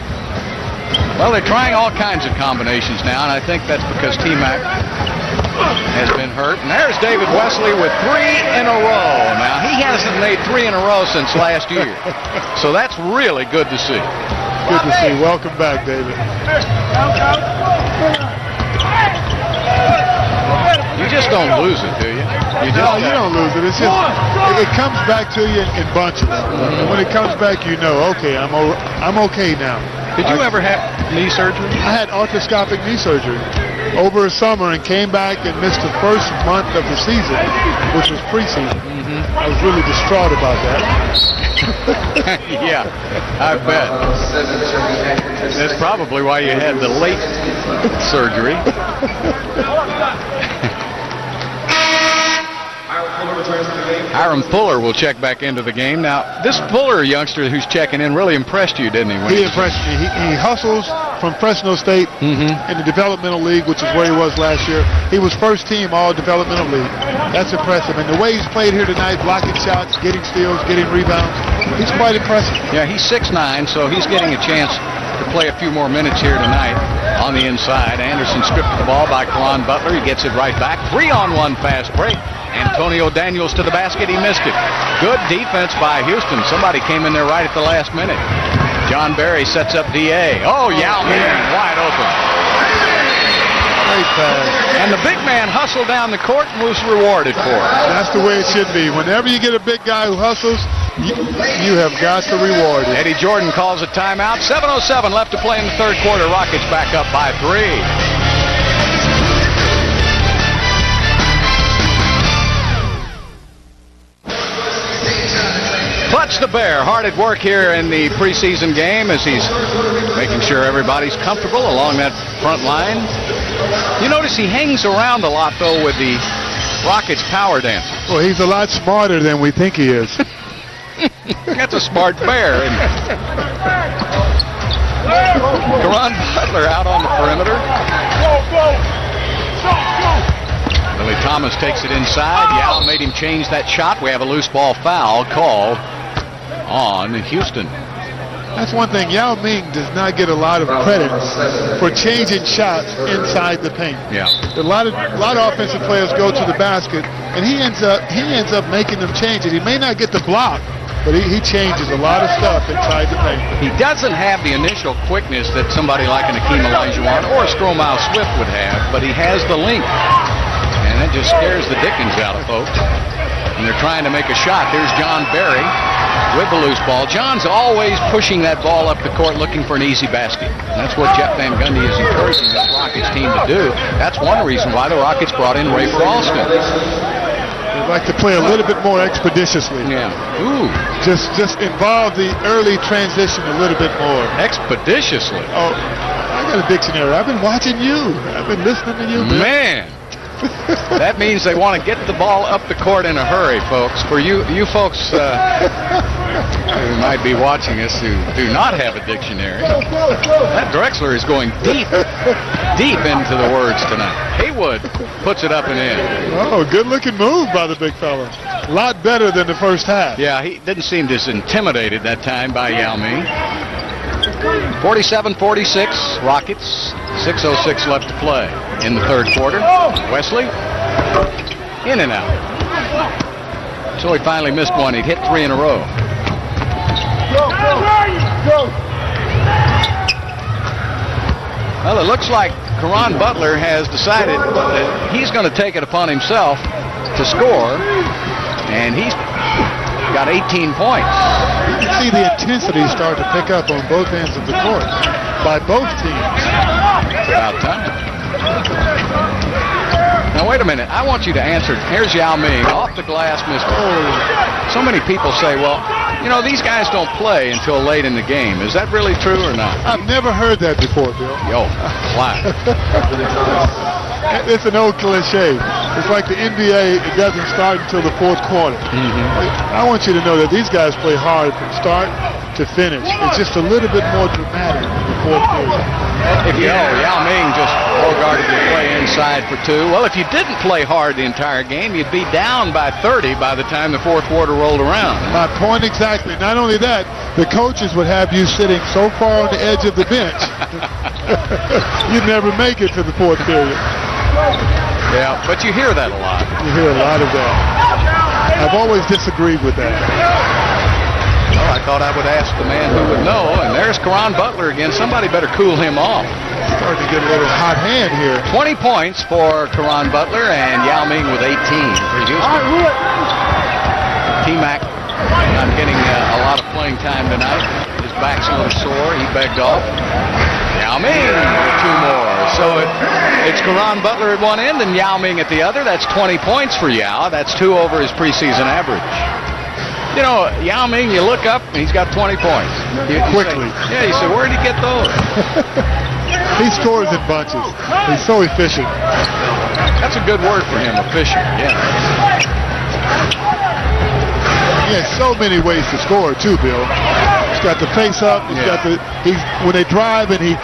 Well, they're trying all kinds of combinations now, and I think that's because T-Mac has been hurt. And there's David Wesley with 3 in a row. Now, he hasn't made 3 in a row since last year. So that's really good to see. Good to see. Welcome back, David. You just don't lose it, do you? You don't lose it. It's just, it comes back to you in bunches. And when it comes back, you know, okay, I'm okay now. Did you ever have knee surgery? I had arthroscopic knee surgery over a summer and came back and missed the first month of the season, which was preseason. I was really distraught about that. Yeah, I bet. That's probably why you had the late surgery. Hiram Fuller will check back into the game. Now, this Fuller youngster who's checking in really impressed you, didn't he? He impressed me. He hustles from Fresno State in the developmental league, which is where he was last year. He was first team all developmental league. That's impressive. And the way he's played here tonight, blocking shots, getting steals, getting rebounds, he's quite impressive. Yeah, he's 6'9", so he's getting a chance to play a few more minutes here tonight on the inside. Anderson stripped the ball by Caron Butler. He gets it right back. 3-on-1 fast break. Antonio Daniels to the basket. He missed it. Good defense by Houston. Somebody came in there right at the last minute. John Barry sets up D.A. Oh, Yao Man wide open. Great pass. And the big man hustled down the court and was rewarded for it. That's the way it should be. Whenever you get a big guy who hustles, you have got to reward it. Eddie Jordan calls a timeout. 7:07 left to play in the third quarter. Rockets back up by 3. Clutch the Bear, hard at work here in the preseason game as he's making sure everybody's comfortable along that front line. You notice he hangs around a lot, though, with the Rockets power dancers. Well, he's a lot smarter than we think he is. That's a smart bear. Caron Butler out on the perimeter. Billy Thomas takes it inside. Yao made him change that shot. We have a loose ball foul called on Houston. That's one thing. Yao Ming does not get a lot of credit for changing shots inside the paint. Yeah. A lot of offensive players go to the basket, and he ends up making them change it. He may not get the block, but he changes a lot of stuff inside the paint. He doesn't have the initial quickness that somebody like an Akeem Olajuwon or Stromae Swift would have, but he has the length. And that just scares the dickens out of folks. And they're trying to make a shot. There's John Barry with the loose ball. John's always pushing that ball up the court looking for an easy basket. And that's what Jeff Van Gundy is encouraging this Rockets team to do. That's one reason why the Rockets brought in Ray Ralston. They'd like to play a little bit more expeditiously. Yeah. Ooh. Just involve the early transition a little bit more. Expeditiously. Oh, I got a dictionary. I've been watching you. I've been listening to you. Man. That means they want to get the ball up the court in a hurry, folks. For you folks who might be watching us who do not have a dictionary, that Drexler is going deep into the words tonight. Haywood puts it up and in. Oh, good-looking move by the big fella. A lot better than the first half. Yeah, he didn't seem as intimidated that time by Yao Ming. 47-46, Rockets. 6:06 left to play in the third quarter. Wesley, in and out. So he finally missed one. He'd hit 3 in a row. Well, it looks like Caron Butler has decided that he's going to take it upon himself to score, and he's got 18 points. You can see the intensity start to pick up on both ends of the court by both teams. It's about time. Now, wait a minute. I want you to answer. Here's Yao Ming, off the glass, missed it. So many people say, well, you know, these guys don't play until late in the game. Is that really true or not? I've never heard that before, Bill. Yo, why? It's an old cliche. It's like the NBA, it doesn't start until the fourth quarter. I want you to know that these guys play hard from start to finish. It's just a little bit more dramatic in the fourth quarter. Yao Ming just guarded the play inside for 2. Well, if you didn't play hard the entire game, you'd be down by 30 by the time the fourth quarter rolled around. My point exactly. Not only that, the coaches would have you sitting so far on the edge of the bench, you'd never make it to the fourth period. Yeah, but you hear that a lot. You hear a lot of that. I've always disagreed with that. Well, I thought I would ask the man who would know, and there's Caron Butler again. Somebody better cool him off. Starting to get a little hot hand here. 20 points for Caron Butler, and Yao Ming with 18 for Houston. T-Mac not getting a lot of playing time tonight. His back's a little sore. He begged off. Yao Yao Ming with 2 more. So it's Karan Butler at one end and Yao Ming at the other. That's 20 points for Yao. That's 2 over his preseason average. You know, Yao Ming, you look up and he's got 20 points. Quickly. You say, where'd he get those? He scores in bunches. He's so efficient. That's a good word for him, efficient. Yeah. He has so many ways to score too, Bill. He's got the face up. He's got the. When they drive and he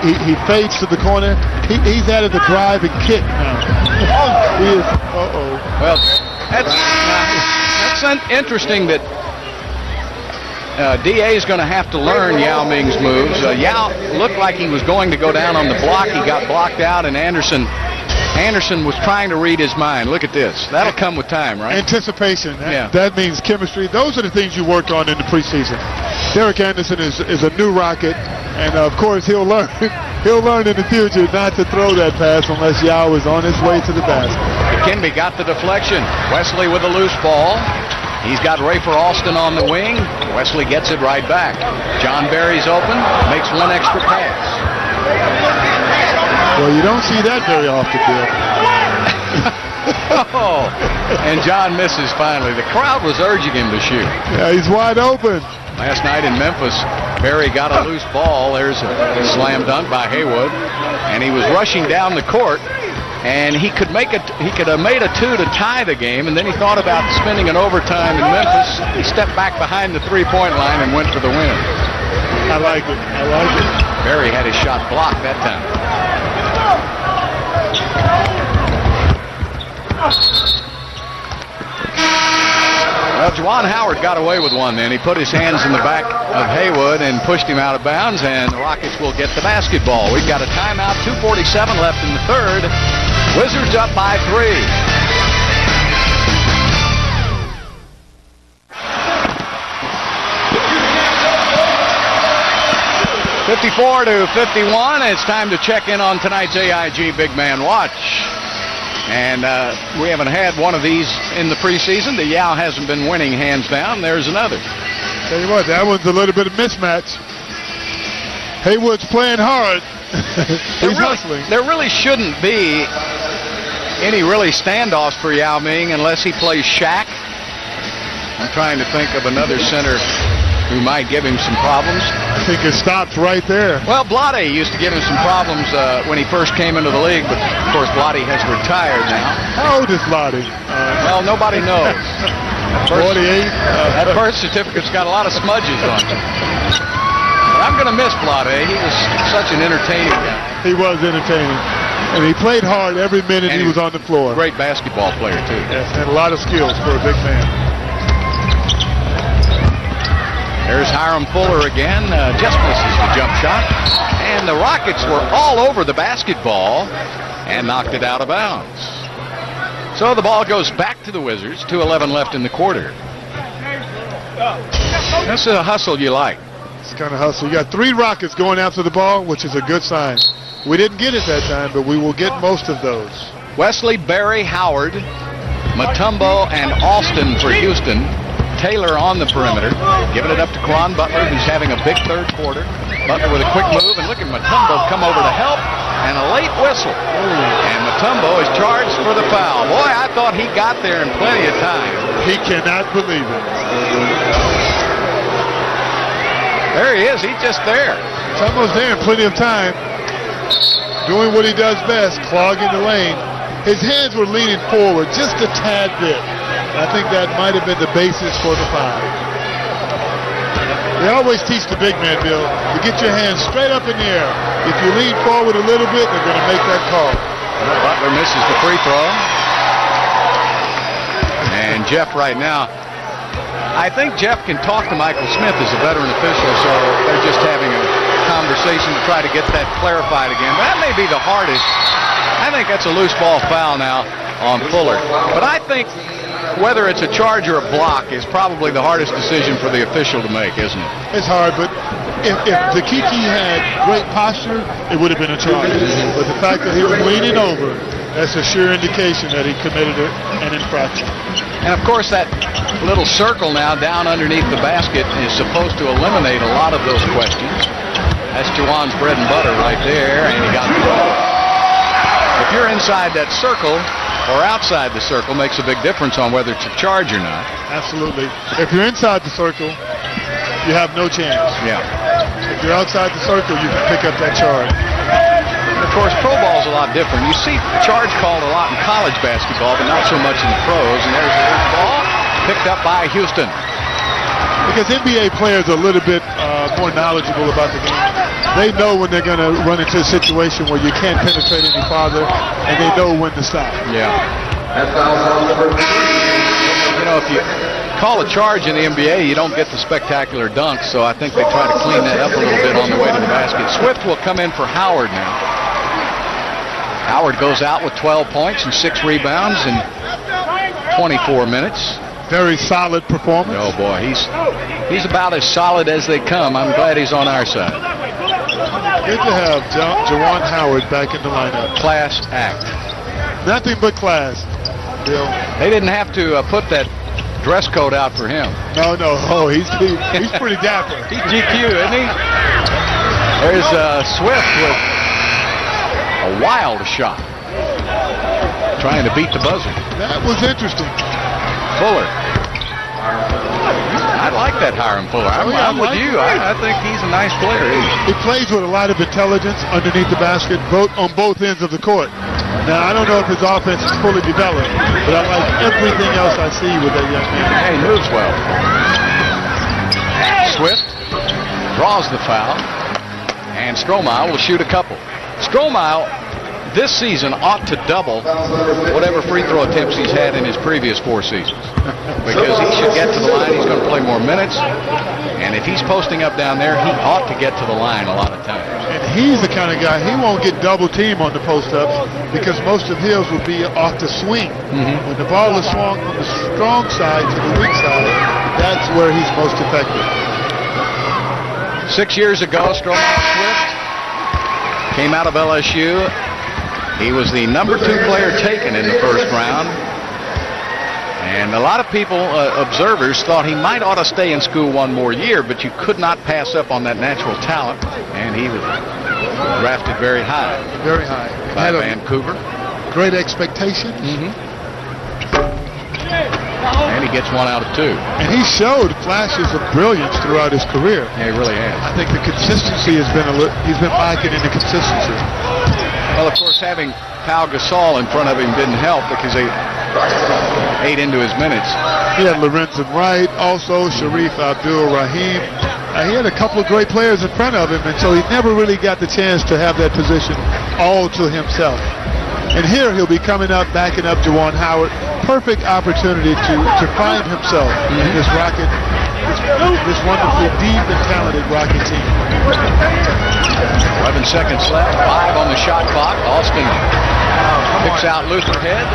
fades to the corner. He's added the drive and kick now. He is. Well, that's interesting that DA is going to have to learn Yao Ming's moves. Yao looked like he was going to go down on the block. He got blocked out, and Anderson was trying to read his mind. Look at this. That'll come with time, right? Anticipation. That means chemistry. Those are the things you worked on in the preseason. Derek Anderson is a new Rocket, and of course he'll learn. He'll learn in the future not to throw that pass unless Yao is on his way to the basket. McKinby got the deflection. Wesley with a loose ball. He's got Rafer Alston on the wing. Wesley gets it right back. John Barry's open, makes 1 extra pass. Well, you don't see that very often, Bill. And John misses finally. The crowd was urging him to shoot. Yeah, he's wide open. Last night in Memphis, Barry got a loose ball. There's a slam dunk by Haywood. And he was rushing down the court. And he could have made a 2 to tie the game, and then he thought about spending an overtime in Memphis. He stepped back behind the 3-point line and went for the win. I like it. Barry had his shot blocked that time. Well, Juwan Howard got away with one then. He put his hands in the back of Haywood and pushed him out of bounds, and the Rockets will get the basketball. We've got a timeout, 2:47 left in the third. Wizards up by 3. (54-51). It's time to check in on tonight's AIG Big Man Watch. And we haven't had one of these in the preseason. The Yao hasn't been winning hands down. There's another. Tell you what, that one's a little bit of mismatch. Haywood's playing hard. He's hustling. There really shouldn't be any really standoffs for Yao Ming unless he plays Shaq. I'm trying to think of another center who might give him some problems. I think it stops right there. Well, Blotty used to give him some problems when he first came into the league, but of course Blotty has retired now. How old is Blotty? Well, nobody knows. 48. That birth certificate's got a lot of smudges on it. But I'm going to miss Blotty. He was such an entertaining guy. He was entertaining. And he played hard every minute he was on the floor. Great basketball player, too. Yes, and a lot of skills for a big man. There's Hiram Fuller again, just misses the jump shot. And the Rockets were all over the basketball and knocked it out of bounds. So the ball goes back to the Wizards, 2:11 left in the quarter. That's a hustle you like. It's kind of hustle. You got 3 Rockets going after the ball, which is a good sign. We didn't get it that time, but we will get most of those. Wesley, Barry, Howard, Mutombo, and Alston for Houston. Taylor on the perimeter, giving it up to Karan Butler, who's having a big third quarter. Butler with a quick move, and look at Mutombo come over to help, and a late whistle. And Mutombo is charged for the foul. Boy, I thought he got there in plenty of time. He cannot believe it. There he is. He's just there. Mutombo's there in plenty of time, doing what he does best, clogging the lane. His hands were leaning forward just a tad bit. I think that might have been the basis for the foul. They always teach the big man, Bill, to get your hands straight up in the air. If you lean forward a little bit, they're going to make that call. Butler misses the free throw. And Jeff right now, I think Jeff can talk to Michael Smith as a veteran official, so they're just having a conversation to try to get that clarified again. But that may be the hardest. I think that's a loose ball foul now on Fuller. But I think whether it's a charge or a block is probably the hardest decision for the official to make, isn't it? It's hard, but if the Kiki had great posture, it would have been a charge. But the fact that he was leaning over, that's a sure indication that he committed an infraction. And of course that little circle now down underneath the basket is supposed to eliminate a lot of those questions. That's Jawan's bread and butter right there, and he got the ball. If you're inside that circle or outside the circle, makes a big difference on whether it's a charge or not. Absolutely. If you're inside the circle, you have no chance. Yeah. If you're outside the circle, you can pick up that charge. And of course, pro ball is a lot different. You see charge called a lot in college basketball, but not so much in the pros. And there's the ball picked up by Houston. Because NBA players are a little bit more knowledgeable about the game. They know when they're going to run into a situation where you can't penetrate any farther, and they know when to stop. Yeah. You know, if you call a charge in the NBA, you don't get the spectacular dunks, so I think they try to clean that up a little bit on the way to the basket. Swift will come in for Howard now. Howard goes out with 12 points and 6 rebounds in 24 minutes. Very solid performance. Oh, boy, he's about as solid as they come. I'm glad he's on our side. Good to have Jawan Howard back in the lineup. Class act. Nothing but class, Bill. They didn't have to put that dress code out for him. No. Oh, he's pretty dapper. He's GQ, isn't he? There's Swift with a wild shot. Trying to beat the buzzer. That was interesting. Fuller. I like that Hiram Fuller. I'm with you. I think he's a nice player. He plays with a lot of intelligence underneath the basket, on both ends of the court. Now, I don't know if his offense is fully developed, but I like everything else I see with that young man. Yeah, he moves well. Swift draws the foul, and Strohmeyer will shoot a couple. Strohmeyer this season ought to double whatever free throw attempts he's had in his previous 4 seasons. Because he should get to the line. He's going to play more minutes. And if he's posting up down there, he ought to get to the line a lot of times. And he's the kind of guy, he won't get double team on the post-ups because most of his will be off the swing. When the ball is swung from the strong side to the weak side, that's where he's most effective. 6 years ago, Strohmeyer Swift came out of LSU. He was the number 2 player taken in the first round. And a lot of people, observers, thought he might ought to stay in school 1 more year, but you could not pass up on that natural talent. And he was drafted very high. Very high. By Vancouver. Great expectations. And he gets 1 out of 2. And he showed flashes of brilliance throughout his career. Yeah, he really has. I think the consistency has been he's been lacking in the consistency. Well, of course, having Pau Gasol in front of him didn't help because they ate into his minutes. He had Lorenzen Wright, also Sharif Abdul-Rahim. He had a couple of great players in front of him, and so he never really got the chance to have that position all to himself. And here he'll be coming up, backing up Jawan Howard. Perfect opportunity to find himself in this Rocket, this wonderfully deep and talented Rocket team. 11 seconds left, 5 on the shot clock. Austin picks out Luther Head.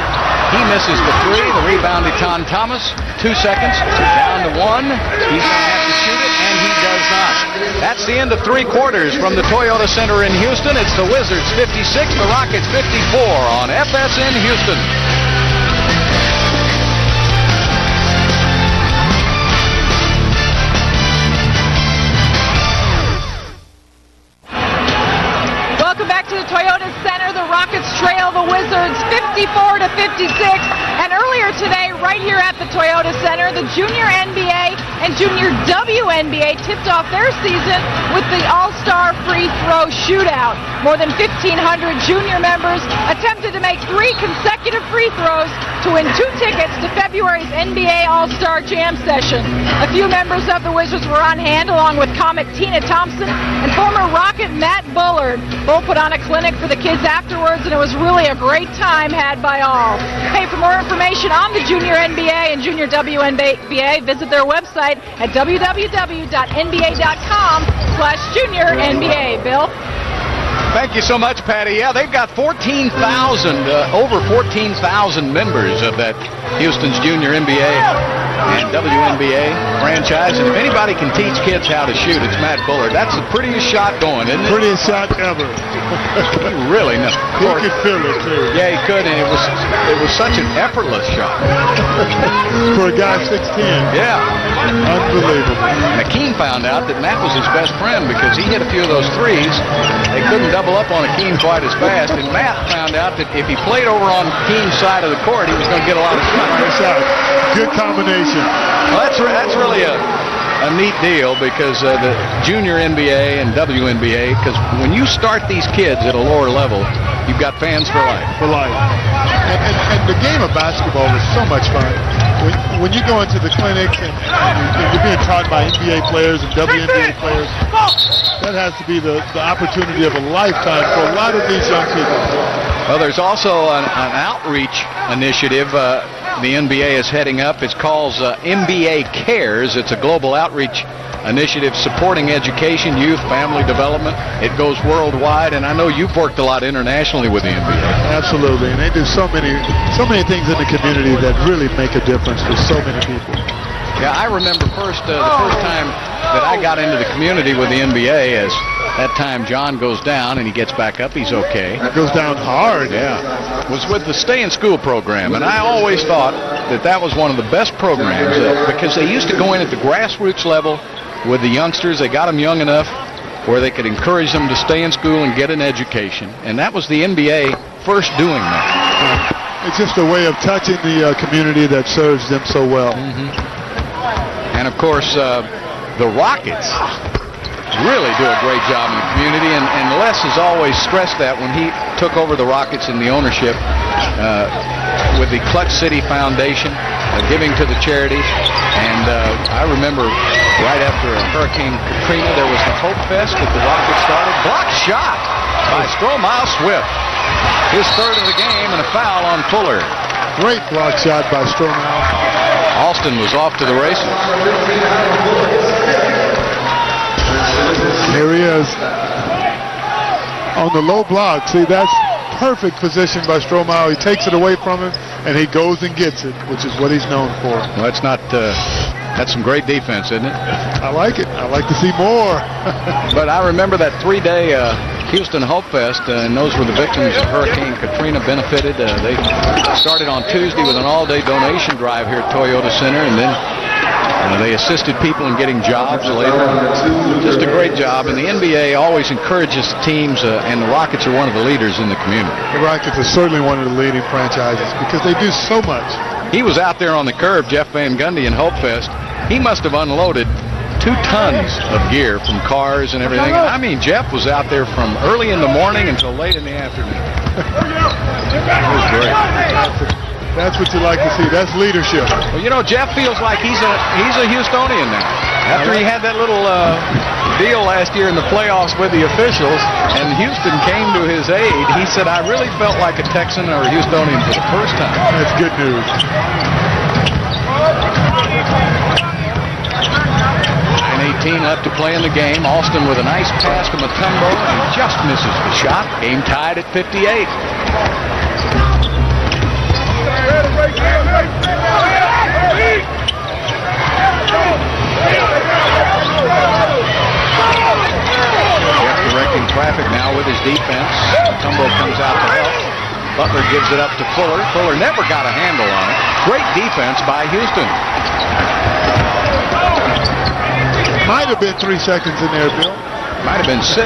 He misses the 3. The rebound to Tom Thomas. 2 seconds, down to 1. He's going to have to shoot it, and he does not. That's the end of 3 quarters from the Toyota Center in Houston. It's the Wizards 56, the Rockets 54 on FSN Houston. Welcome back to the Toyota Center. The Rockets trail the Wizards 54-56. And earlier today, right here at the Toyota Center, the Junior NBA and Junior WNBA tipped off their season with the All-Star Free Throw Shootout. More than 1,500 junior members attempted to make 3 consecutive free throws to win 2 tickets to February's NBA All-Star Jam session. A few members of the Wizards were on hand, along with comic Tina Thompson and former Rocket Matt Bullard. Both put on a clinic for the kids afterwards, and it was really a great time had by all. Hey, for more information on the Junior NBA and Junior WNBA, visit their website at www.nba.com/juniorNBA. Bill? Thank you so much, Patty. Yeah, they've got 14,000, over 14,000 members of that Houston's Junior NBA and WNBA franchise. And if anybody can teach kids how to shoot, it's Matt Bullard. That's the prettiest shot going, isn't it? Prettiest shot ever. Really? No. He could feel it, too. Yeah, he could, and it was such an effortless shot. For a guy 6'10". Yeah. Unbelievable. And Akeem found out that Matt was his best friend because he hit a few of those threes. They couldn't double up on Akeem quite as fast, and Matt found out that if he played over on Akeem's side of the court, he was going to get a lot of shots. Good combination. Well, that's really a neat deal because the junior NBA and WNBA, because when you start these kids at a lower level, you've got fans for life. For life. And the game of basketball is so much fun. When you go into the clinics and you're being taught by NBA players and WNBA players, that has to be the opportunity of a lifetime for a lot of these young people. Well, there's also an outreach initiative the NBA is heading up. It's called NBA Cares. It's a global outreach initiative supporting education, youth, family development. It goes worldwide, and I know you've worked a lot internationally with the NBA. Absolutely, and they do so many things in the community that really make a difference for so many people. Yeah, I remember the first time that I got into the community with the NBA is that time John goes down and he gets back up. He's okay. It goes down hard. Yeah. Was with the Stay in School program, and I always thought that was one of the best programs because they used to go in at the grassroots level with the youngsters. They got them young enough where they could encourage them to stay in school and get an education, and that was the NBA first doing that. It's just a way of touching the community that serves them so well. And of course, the Rockets really do a great job in the community, and Les has always stressed that when he took over the Rockets in the ownership with the Clutch City Foundation, giving to the charities. And I remember right after Hurricane Katrina, there was the Hope Fest that the Rockets started. Blocked shot by Stromile Swift. His third of the game and a foul on Fuller. Great block shot by Stromile. Alston was off to the races. Here he is on the low block. See, that's perfect position by Stromile. He takes it away from him, and he goes and gets it, which is what he's known for. Well, that's some great defense, isn't it? I like it. I like to see more. But I remember that 3-day Houston Hope Fest, and those were the victims of Hurricane Katrina benefited. They started on Tuesday with an all-day donation drive here at Toyota Center, and then they assisted people in getting jobs later. Just a great job, and the NBA always encourages teams, and the Rockets are one of the leaders in the community. The Rockets are certainly one of the leading franchises because they do so much. He was out there on the curb, Jeff Van Gundy in Hope Fest. He must have unloaded 2 tons of gear from cars and everything. I mean, Jeff was out there from early in the morning until late in the afternoon. That was great. That's what you like to see. That's leadership. Well, you know, Jeff feels like he's a Houstonian now. After he had that little deal last year in the playoffs with the officials, and Houston came to his aid, he said, I really felt like a Texan or a Houstonian for the first time. That's good news. 9:18 left to play in the game. Alston with a nice pass to Mutombo, and he just misses the shot. Game tied at 58. Jeff directing traffic now with his defense. Mutombo comes out to help. Butler gives it up to Fuller. Fuller never got a handle on it. Great defense by Houston. Might have been 3 seconds in there, Bill. Might have been 6.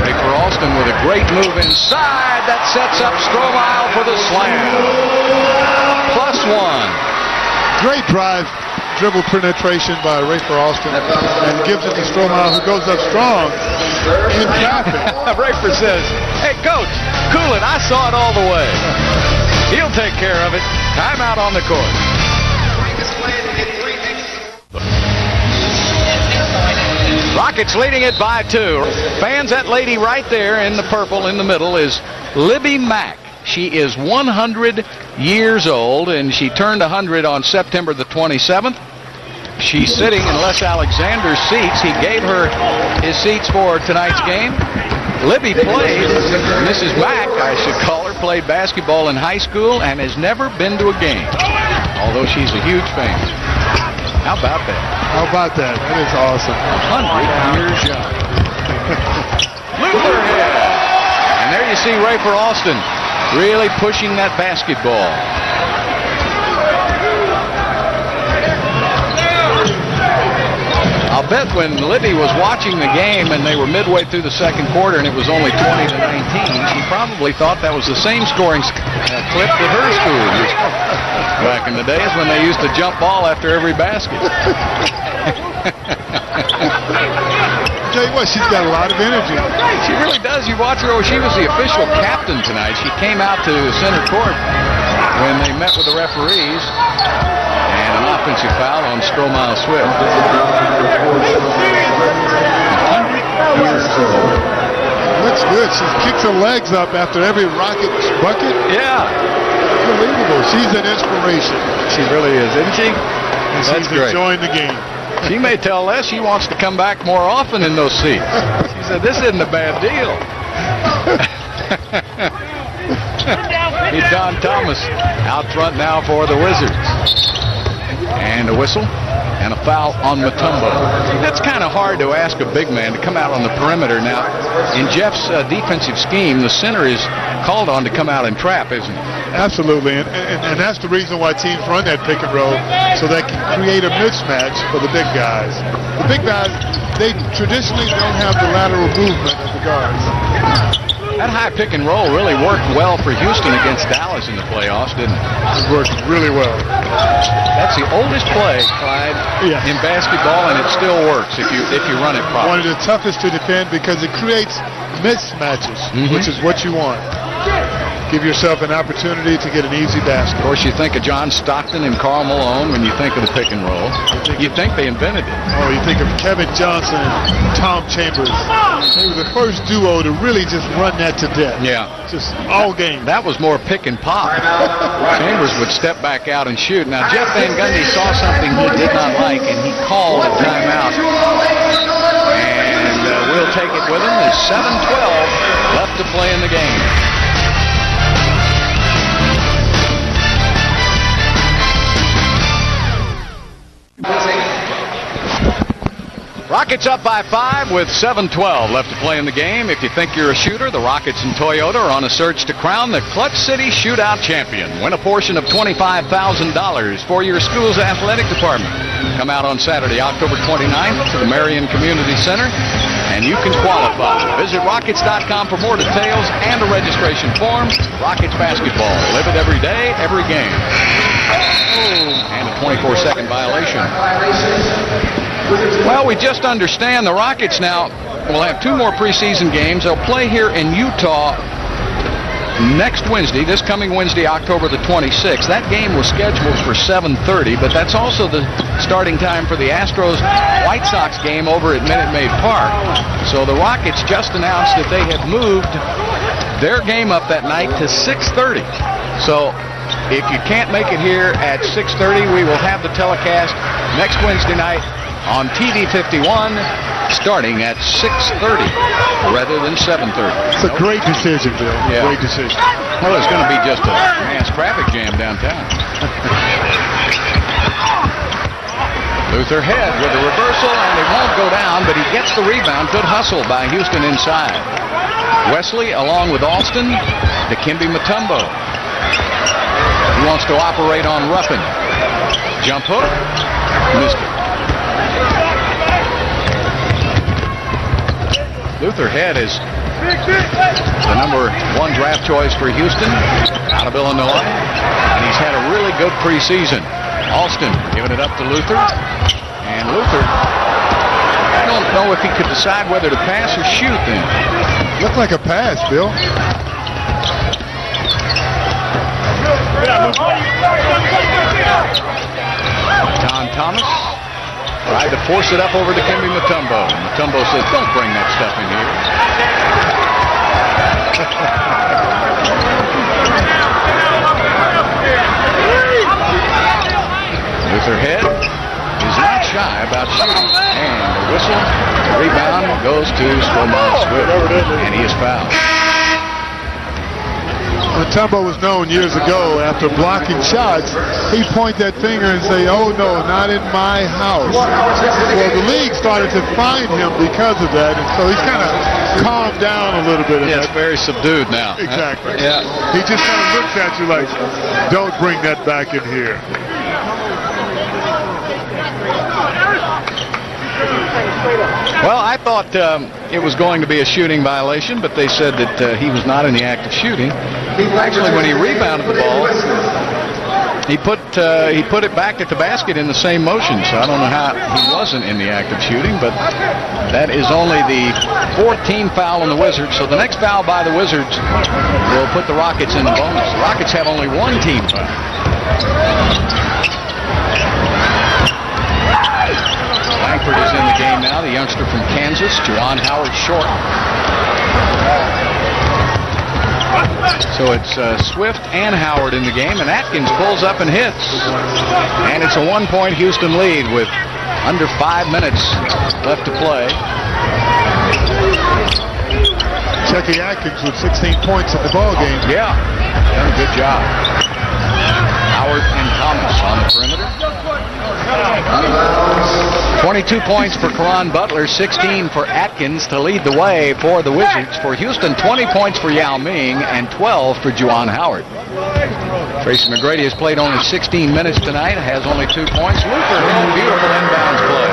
Ray for Alston with a great move inside. That sets up Stromile for the slam. +1. Great drive, dribble penetration by Rafer Alston, and gives it to Stromile, who goes up strong in traffic. Rafer says, hey, coach, cool it. I saw it all the way. He'll take care of it. Timeout on the court. Rockets leading it by 2. Fans, that lady right there in the purple in the middle is Libby Mack. She is 100 years old, and she turned 100 on September the 27th. She's sitting in Les Alexander's seats. He gave her his seats for tonight's game. Libby played, Mrs. Mack, I should call her, played basketball in high school and has never been to a game, although she's a huge fan. How about that? How about that? That is awesome. 100 years young. Luther hit. And there you see Rafer Alston really pushing that basketball. I'll bet when Libby was watching the game and they were midway through the second quarter and it was only 20-19, she probably thought that was the same scoring clip that her school used back in the days when they used to jump ball after every basket. Tell you what, she's got a lot of energy. She really does. You watch her. She was the official captain tonight. She came out to center court when they met with the referees. And an offensive foul on Stromile Swift. Looks good. She kicks her legs up after every Rocket bucket. Yeah. Unbelievable. She's an inspiration. She really is, isn't she? And That's she's great. enjoying the game. She may tell Les she wants to come back more often in those seats. She said, this isn't a bad deal. Here's Don Thomas out front now for the Wizards. And a whistle and a foul on Mutombo. That's kind of hard to ask a big man to come out on the perimeter. Now, in Jeff's defensive scheme, the center is called on to come out and trap, isn't he? Absolutely, and that's the reason why teams run that pick and roll, so they can create a mismatch for the big guys. The big guys, they traditionally don't have the lateral movement of the guards. That high pick and roll really worked well for Houston against Dallas in the playoffs, didn't it? It worked really well. That's the oldest play, Clyde, in basketball, and it still works if you run it properly. One of the toughest to defend because it creates mismatches, which is what you want. Give yourself an opportunity to get an easy basket. Of course, you think of John Stockton and Karl Malone when you think of the pick and roll. You think they invented it. Oh, you think of Kevin Johnson and Tom Chambers. They were the first duo to really just run that to death. Yeah. Just all game. That was more pick and pop. Chambers would step back out and shoot. Now, Jeff Van Gundy saw something he did not like, and he called a timeout. And we'll take it with him. There's 7:12 left to play in the game. Rockets up by 5 with 7:12 left to play in the game. If you think you're a shooter, the Rockets and Toyota are on a search to crown the Clutch City Shootout Champion. Win a portion of $25,000 for your school's athletic department. Come out on Saturday, October 29th to the Marion Community Center, and you can qualify. Visit Rockets.com for more details and a registration form. Rockets basketball. Live it every day, every game. And a 24-second violation. Well, we just understand the Rockets now will have 2 more preseason games. They'll play here in Utah next Wednesday, this coming Wednesday, October the 26th. That game was scheduled for 7:30, but that's also the starting time for the Astros-White Sox game over at Minute Maid Park. So the Rockets just announced that they have moved their game up that night to 6:30. So if you can't make it here at 6:30, we will have the telecast next Wednesday night on TV 51, starting at 6:30 rather than 7:30. It's a great decision, Bill. Yeah. Great decision. Well, it's going to be just a mass traffic jam downtown. Luther head with a reversal, and it won't go down, but he gets the rebound. Good hustle by Houston inside. Wesley along with Alston, Dikembe Mutombo. He wants to operate on Ruffin. Jump hook, missed it. Luther Head is the number 1 draft choice for Houston out of Illinois, and he's had a really good preseason. Alston giving it up to Luther, and Luther, I don't know if he could decide whether to pass or shoot then. Looked like a pass, Bill. John Thomas tried to force it up over to Dikembe Mutombo. Mutombo says, don't bring that stuff in here. Luther Head is not shy about shooting. And the whistle, the rebound goes to Stromile Swift. And he is fouled. Mutombo was known years ago after blocking shots. He'd point that finger and say, oh no, not in my house. Well, the league started to find him because of that, and so he's kind of calmed down a little bit. Yeah, it's very subdued now. Exactly. Yeah. He just kind of looks at you like, don't bring that back in here. Well, I thought it was going to be a shooting violation, but they said that he was not in the act of shooting. Actually, when he rebounded the ball, he put it back at the basket in the same motion. So I don't know how he wasn't in the act of shooting, but that is only the 14th foul on the Wizards. So the next foul by the Wizards will put the Rockets in the bonus. The Rockets have only one team foul. Langford is in the game now, the youngster from Kansas. Juwan Howard short. So it's Swift and Howard in the game, and Atkins pulls up and hits. And it's a 1-point Houston lead with under 5 minutes left to play. Chucky Atkins with 16 points in the ball game. Yeah, done a good job. Howard and Thomas on the perimeter. 22 points for Caron Butler, 16 for Atkins to lead the way for the Wizards. For Houston, 20 points for Yao Ming and 12 for Juwan Howard. Tracy McGrady has played only 16 minutes tonight, has only 2 points. Luther had beautiful inbounds play.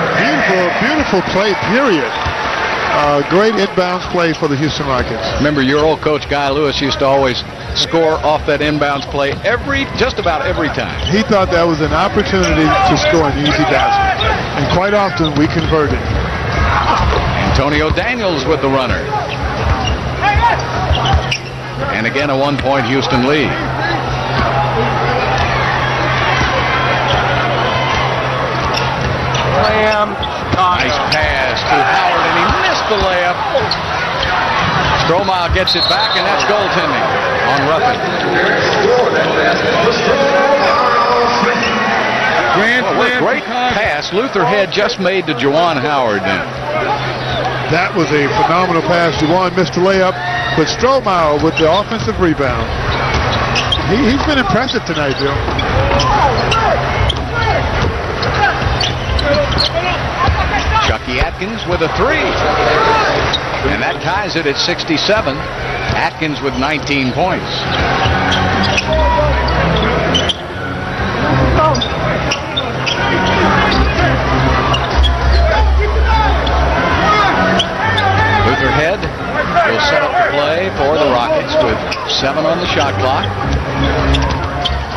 Beautiful play, period. Great inbounds play for the Houston Rockets. Remember, your old coach Guy Lewis used to always score off that inbounds play just about every time. He thought that was an opportunity to score an easy basket, and quite often we converted. Antonio Daniels with the runner. And again, a 1-point Houston lead. Nice pass to Howard, and he missed the layup. Strohmeyer gets it back, and that's goaltending on Ruffin. Great pass Luther had just made to Juwan Howard then. That was a phenomenal pass. Juwan missed the layup, but Strohmeyer with the offensive rebound. He's been impressive tonight, Bill. Chucky Atkins with a 3. And that ties it at 67. Atkins with 19 points. Luther Head will set up the play for the Rockets with 7 on the shot clock.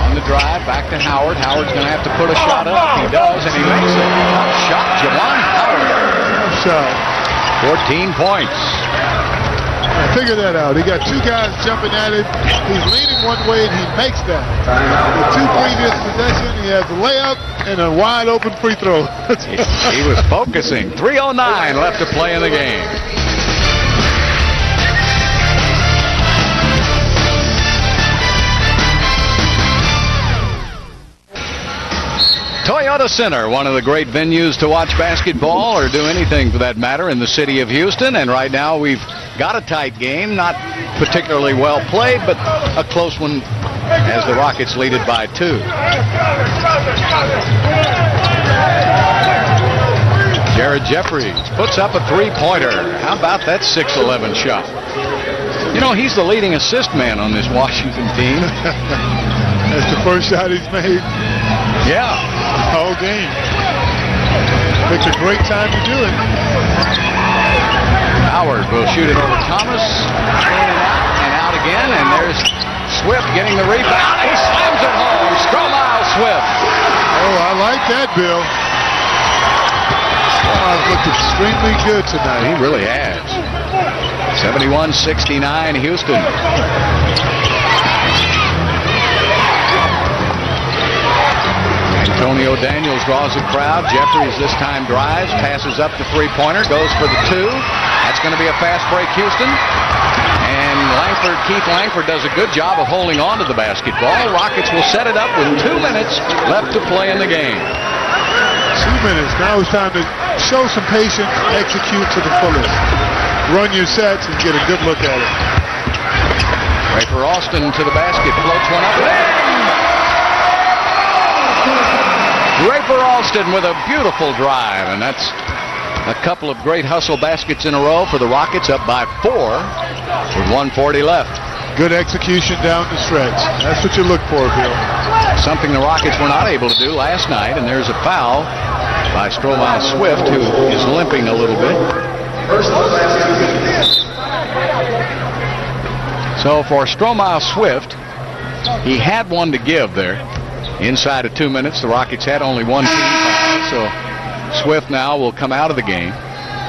On the drive, back to Howard. Howard's going to have to put a shot up. He does, and he makes it. Shot, Juwan Howard. Shot. 14 points. Figure that out. He got 2 guys jumping at him. He's leaning one way, and he makes that. The 2 previous possessions, he has a layup and a wide open free throw. He was focusing. 3:09 left to play in the game. Toyota Center, one of the great venues to watch basketball or do anything for that matter in the city of Houston. And right now we've got a tight game, not particularly well played, but a close one as the Rockets lead it by 2. Jared Jeffries puts up a 3-pointer. How about that 6'11" shot? You know, he's the leading assist man on this Washington team. That's the first shot he's made. Yeah. Whole game. It's a great time to do it. Howard will shoot it over Thomas. And out again. And there's Swift getting the rebound. He slams it home. Strohmeyer Swift. Oh, I like that, Bill. Strohmeyer's looked extremely good tonight. He really has. 71-69 Houston. Antonio Daniels draws a crowd. Jeffries this time drives, passes up the 3-pointer, goes for the 2. That's going to be a fast break, Houston. And Keith Langford does a good job of holding on to the basketball. Rockets will set it up with 2 minutes left to play in the game. 2 minutes. Now it's time to show some patience, execute to the fullest. Run your sets and get a good look at it. Rafer Alston to the basket, floats one up. Rafer Alston with a beautiful drive, and that's a couple of great hustle baskets in a row for the Rockets, up by 4 with 1:40 left. Good execution down the stretch. That's what you look for, Bill. Something the Rockets were not able to do last night, and there's a foul by Stromile Swift, who is limping a little bit. So for Stromile Swift, he had one to give there. Inside of 2 minutes, the Rockets had only one team foul, so Swift now will come out of the game.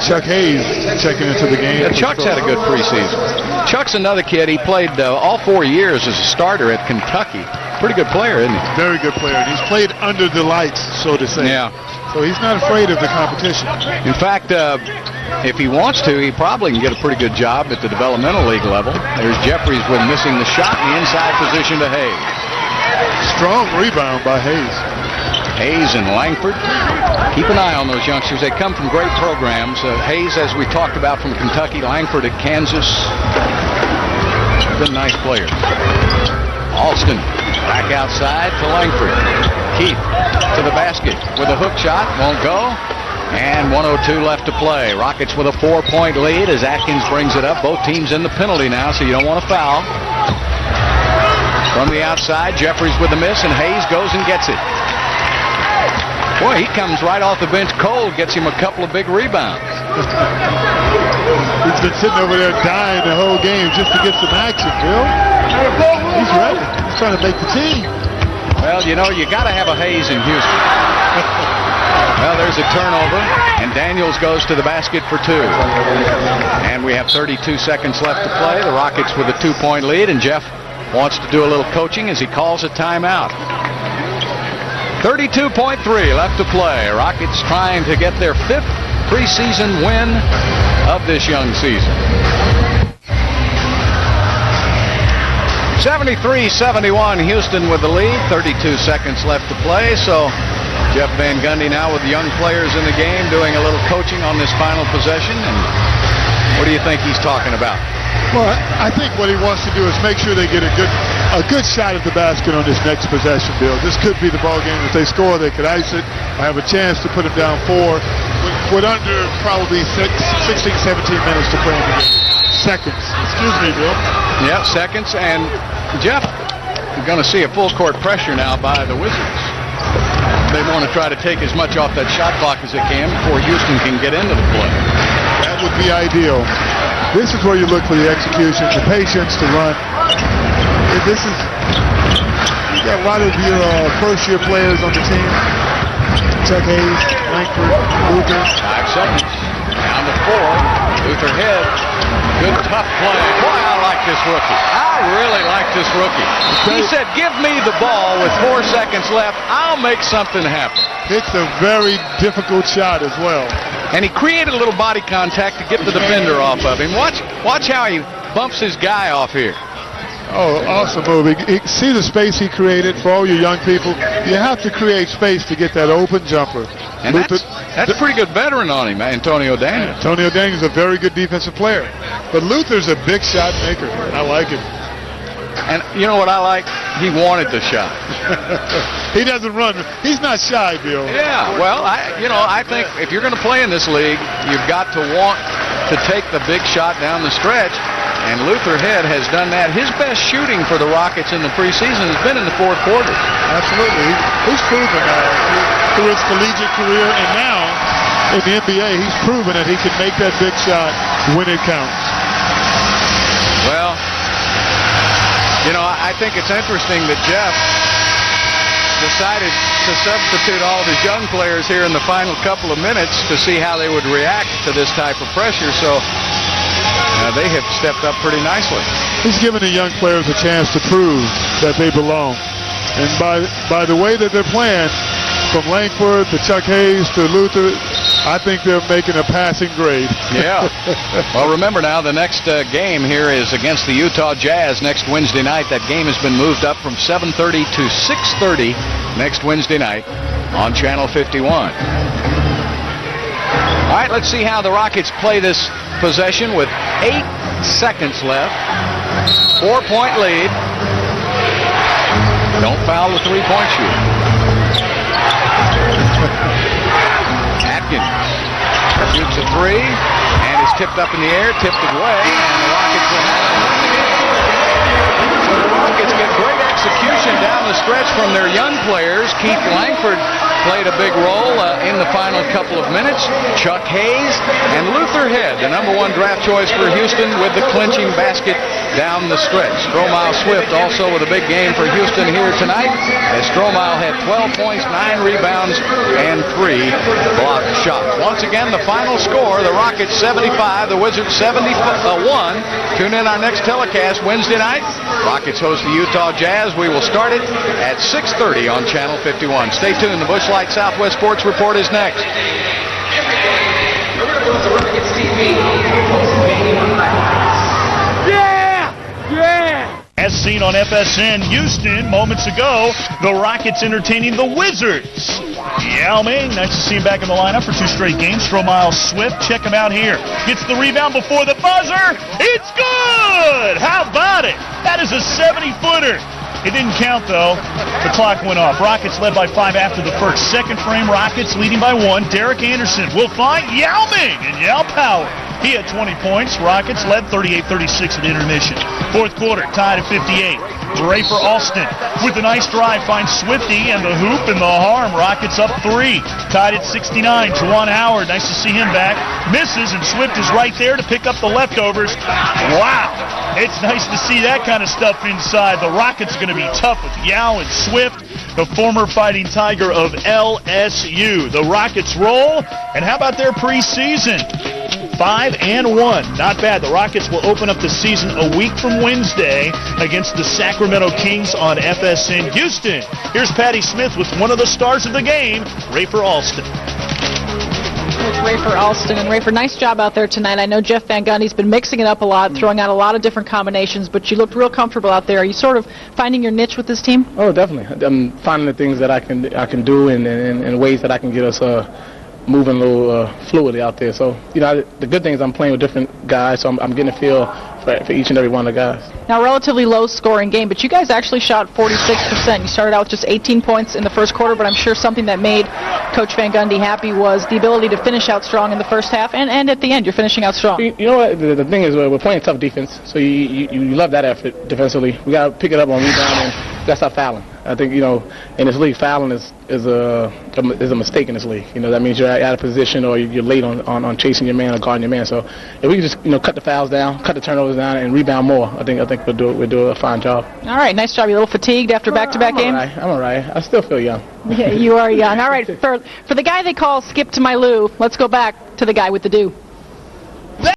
Chuck Hayes checking into the game. Yeah, Chuck's had a good preseason. Chuck's another kid. He played all 4 years as a starter at Kentucky. Pretty good player, isn't he? Very good player. And he's played under the lights, so to say. Yeah. So he's not afraid of the competition. In fact, if he wants to, he probably can get a pretty good job at the developmental league level. There's Jeffries with missing the shot in the inside position to Hayes. Strong rebound by Hayes. Hayes and Langford. Keep an eye on those youngsters. They come from great programs. Hayes, as we talked about, from Kentucky. Langford at Kansas. Been nice players. Alston back outside to Langford. Keith to the basket with a hook shot. Won't go. And 1:02 left to play. Rockets with a 4-point lead as Atkins brings it up. Both teams in the penalty now, so you don't want to foul. From the outside, Jeffries with the miss, and Hayes goes and gets it. Boy, he comes right off the bench cold, gets him a couple of big rebounds. He's been sitting over there dying the whole game just to get some action, Bill. He's ready. He's trying to make the team. Well, you know, you got to have a Hayes in Houston. Well, there's a turnover, and Daniels goes to the basket for 2. And we have 32 seconds left to play. The Rockets with a 2-point lead, and Jeff wants to do a little coaching as he calls a timeout. 32.3 left to play. Rockets trying to get their 5th preseason win of this young season. 73-71, Houston with the lead. 32 seconds left to play. So Jeff Van Gundy now with young players in the game doing a little coaching on this final possession. And what do you think he's talking about? Well, I think what he wants to do is make sure they get a good shot at the basket on this next possession, Bill. This could be the ball game. If they score, they could ice it. I have a chance to put them down 4 with under probably 16, 17 minutes to play in the game. Seconds. Excuse me, Bill. Yeah, seconds. And Jeff, you're going to see a full court pressure now by the Wizards. They want to try to take as much off that shot clock as they can before Houston can get into the play. That would be ideal. This is where you look for the execution, the patience to run. This is, you got a lot of your first-year players on the team. Chuck Hayes, Langford, Luther. 5 seconds. Down to 4. Luther head. Good tough play. Boy, I like this rookie. I really like this rookie. He said, give me the ball with 4 seconds left. I'll make something happen. It's a very difficult shot as well. And he created a little body contact to get the defender off of him. Watch how he bumps his guy off here. Oh, awesome move. See the space he created for all you young people? You have to create space to get that open jumper. And that's a pretty good veteran on him, Antonio Daniels. Antonio Daniels is a very good defensive player. But Luther's a big shot maker. I like it. And you know what I like? He wanted the shot. He doesn't run. He's not shy, Bill. Yeah, well, I think if you're going to play in this league, you've got to want to take the big shot down the stretch. And Luther Head has done that. His best shooting for the Rockets in the preseason has been in the 4th quarter. Absolutely. He's proven through his collegiate career and now in the NBA, he's proven that he can make that big shot when it counts. Well, I think it's interesting that Jeff decided to substitute all of his young players here in the final couple of minutes to see how they would react to this type of pressure. So they have stepped up pretty nicely. He's given the young players a chance to prove that they belong. And by the way that they're playing, from Langford to Chuck Hayes to Luther, I think they're making a passing grade. Yeah. Well, remember now, the next game here is against the Utah Jazz next Wednesday night. That game has been moved up from 7:30 to 6:30 next Wednesday night on Channel 51. All right, let's see how the Rockets play this possession with 8 seconds left. 4-point lead. Don't foul the 3-point shooter. Atkins shoots a 3 and is tipped up in the air, tipped away, and the Rockets will have it. So the Rockets get great execution down the stretch from their young players. Keith Langford played a big role in the final couple of minutes. Chuck Hayes and Luther Head, the #1 draft choice for Houston, with the clinching basket down the stretch. Stromile Swift also with a big game for Houston here tonight, as Stromile had 12 points, 9 rebounds, and 3 blocked shots. Once again, the final score, the Rockets 75, the Wizards 71. Tune in our next telecast Wednesday night. Rockets host the Utah Jazz. We will start it at 6:30 on Channel 51. Stay tuned. The Busch Light Southwest Sports Report is next. As seen on FSN Houston moments ago, the Rockets entertaining the Wizards. Yao Ming, nice to see him back in the lineup for 2 straight games. Stromile Swift, check him out here. Gets the rebound before the buzzer. It's good! How about it? That is a 70-footer. It didn't count, though. The clock went off. Rockets led by 5 after the first. Second frame, Rockets leading by 1. Derek Anderson will find Yao Ming and Yao Power. He had 20 points. Rockets led 38-36 at intermission. Fourth quarter, tied at 58. Rafer Alston with a nice drive finds Swifty and the hoop and the harm. Rockets up 3. Tied at 69. Juwan Howard, nice to see him back. Misses, and Swift is right there to pick up the leftovers. Wow. It's nice to see that kind of stuff inside. The Rockets are going to be tough with Yao and Swift, the former Fighting Tiger of LSU. The Rockets roll, and how about their preseason? 5-1. Not bad. The Rockets will open up the season a week from Wednesday against the Sacramento Kings on FSN Houston. Here's Patty Smith with one of the stars of the game, Rafer Alston. With Rafer Alston. And Rafer, nice job out there tonight. I know Jeff Van Gundy's been mixing it up a lot, throwing out a lot of different combinations, but you looked real comfortable out there. Are you sort of finding your niche with this team? Oh, definitely. I'm finding the things that I can do and ways that I can get us moving a little fluidly out there. So, the good thing is I'm playing with different guys, so I'm getting a feel for each and every one of the guys. Now, a relatively low-scoring game, but you guys actually shot 46%. You started out with just 18 points in the first quarter, but I'm sure something that made Coach Van Gundy happy was the ability to finish out strong in the first half, and at the end, you're finishing out strong. You know what? The thing is, we're playing tough defense, so you love that effort defensively. We got to pick it up on rebound, and we got to stop fouling. I think, in this league, fouling is a mistake in this league. That means you're out of position or you're late on chasing your man or guarding your man. So if we can just, cut the fouls down, cut the turnovers down, and rebound more, I think we'll do a fine job. All right, nice job. You a little fatigued after back-to-back games? I'm all right. I still feel young. Yeah, you are young. All right, for the guy they call Skip to my Lou, let's go back to the guy with the do.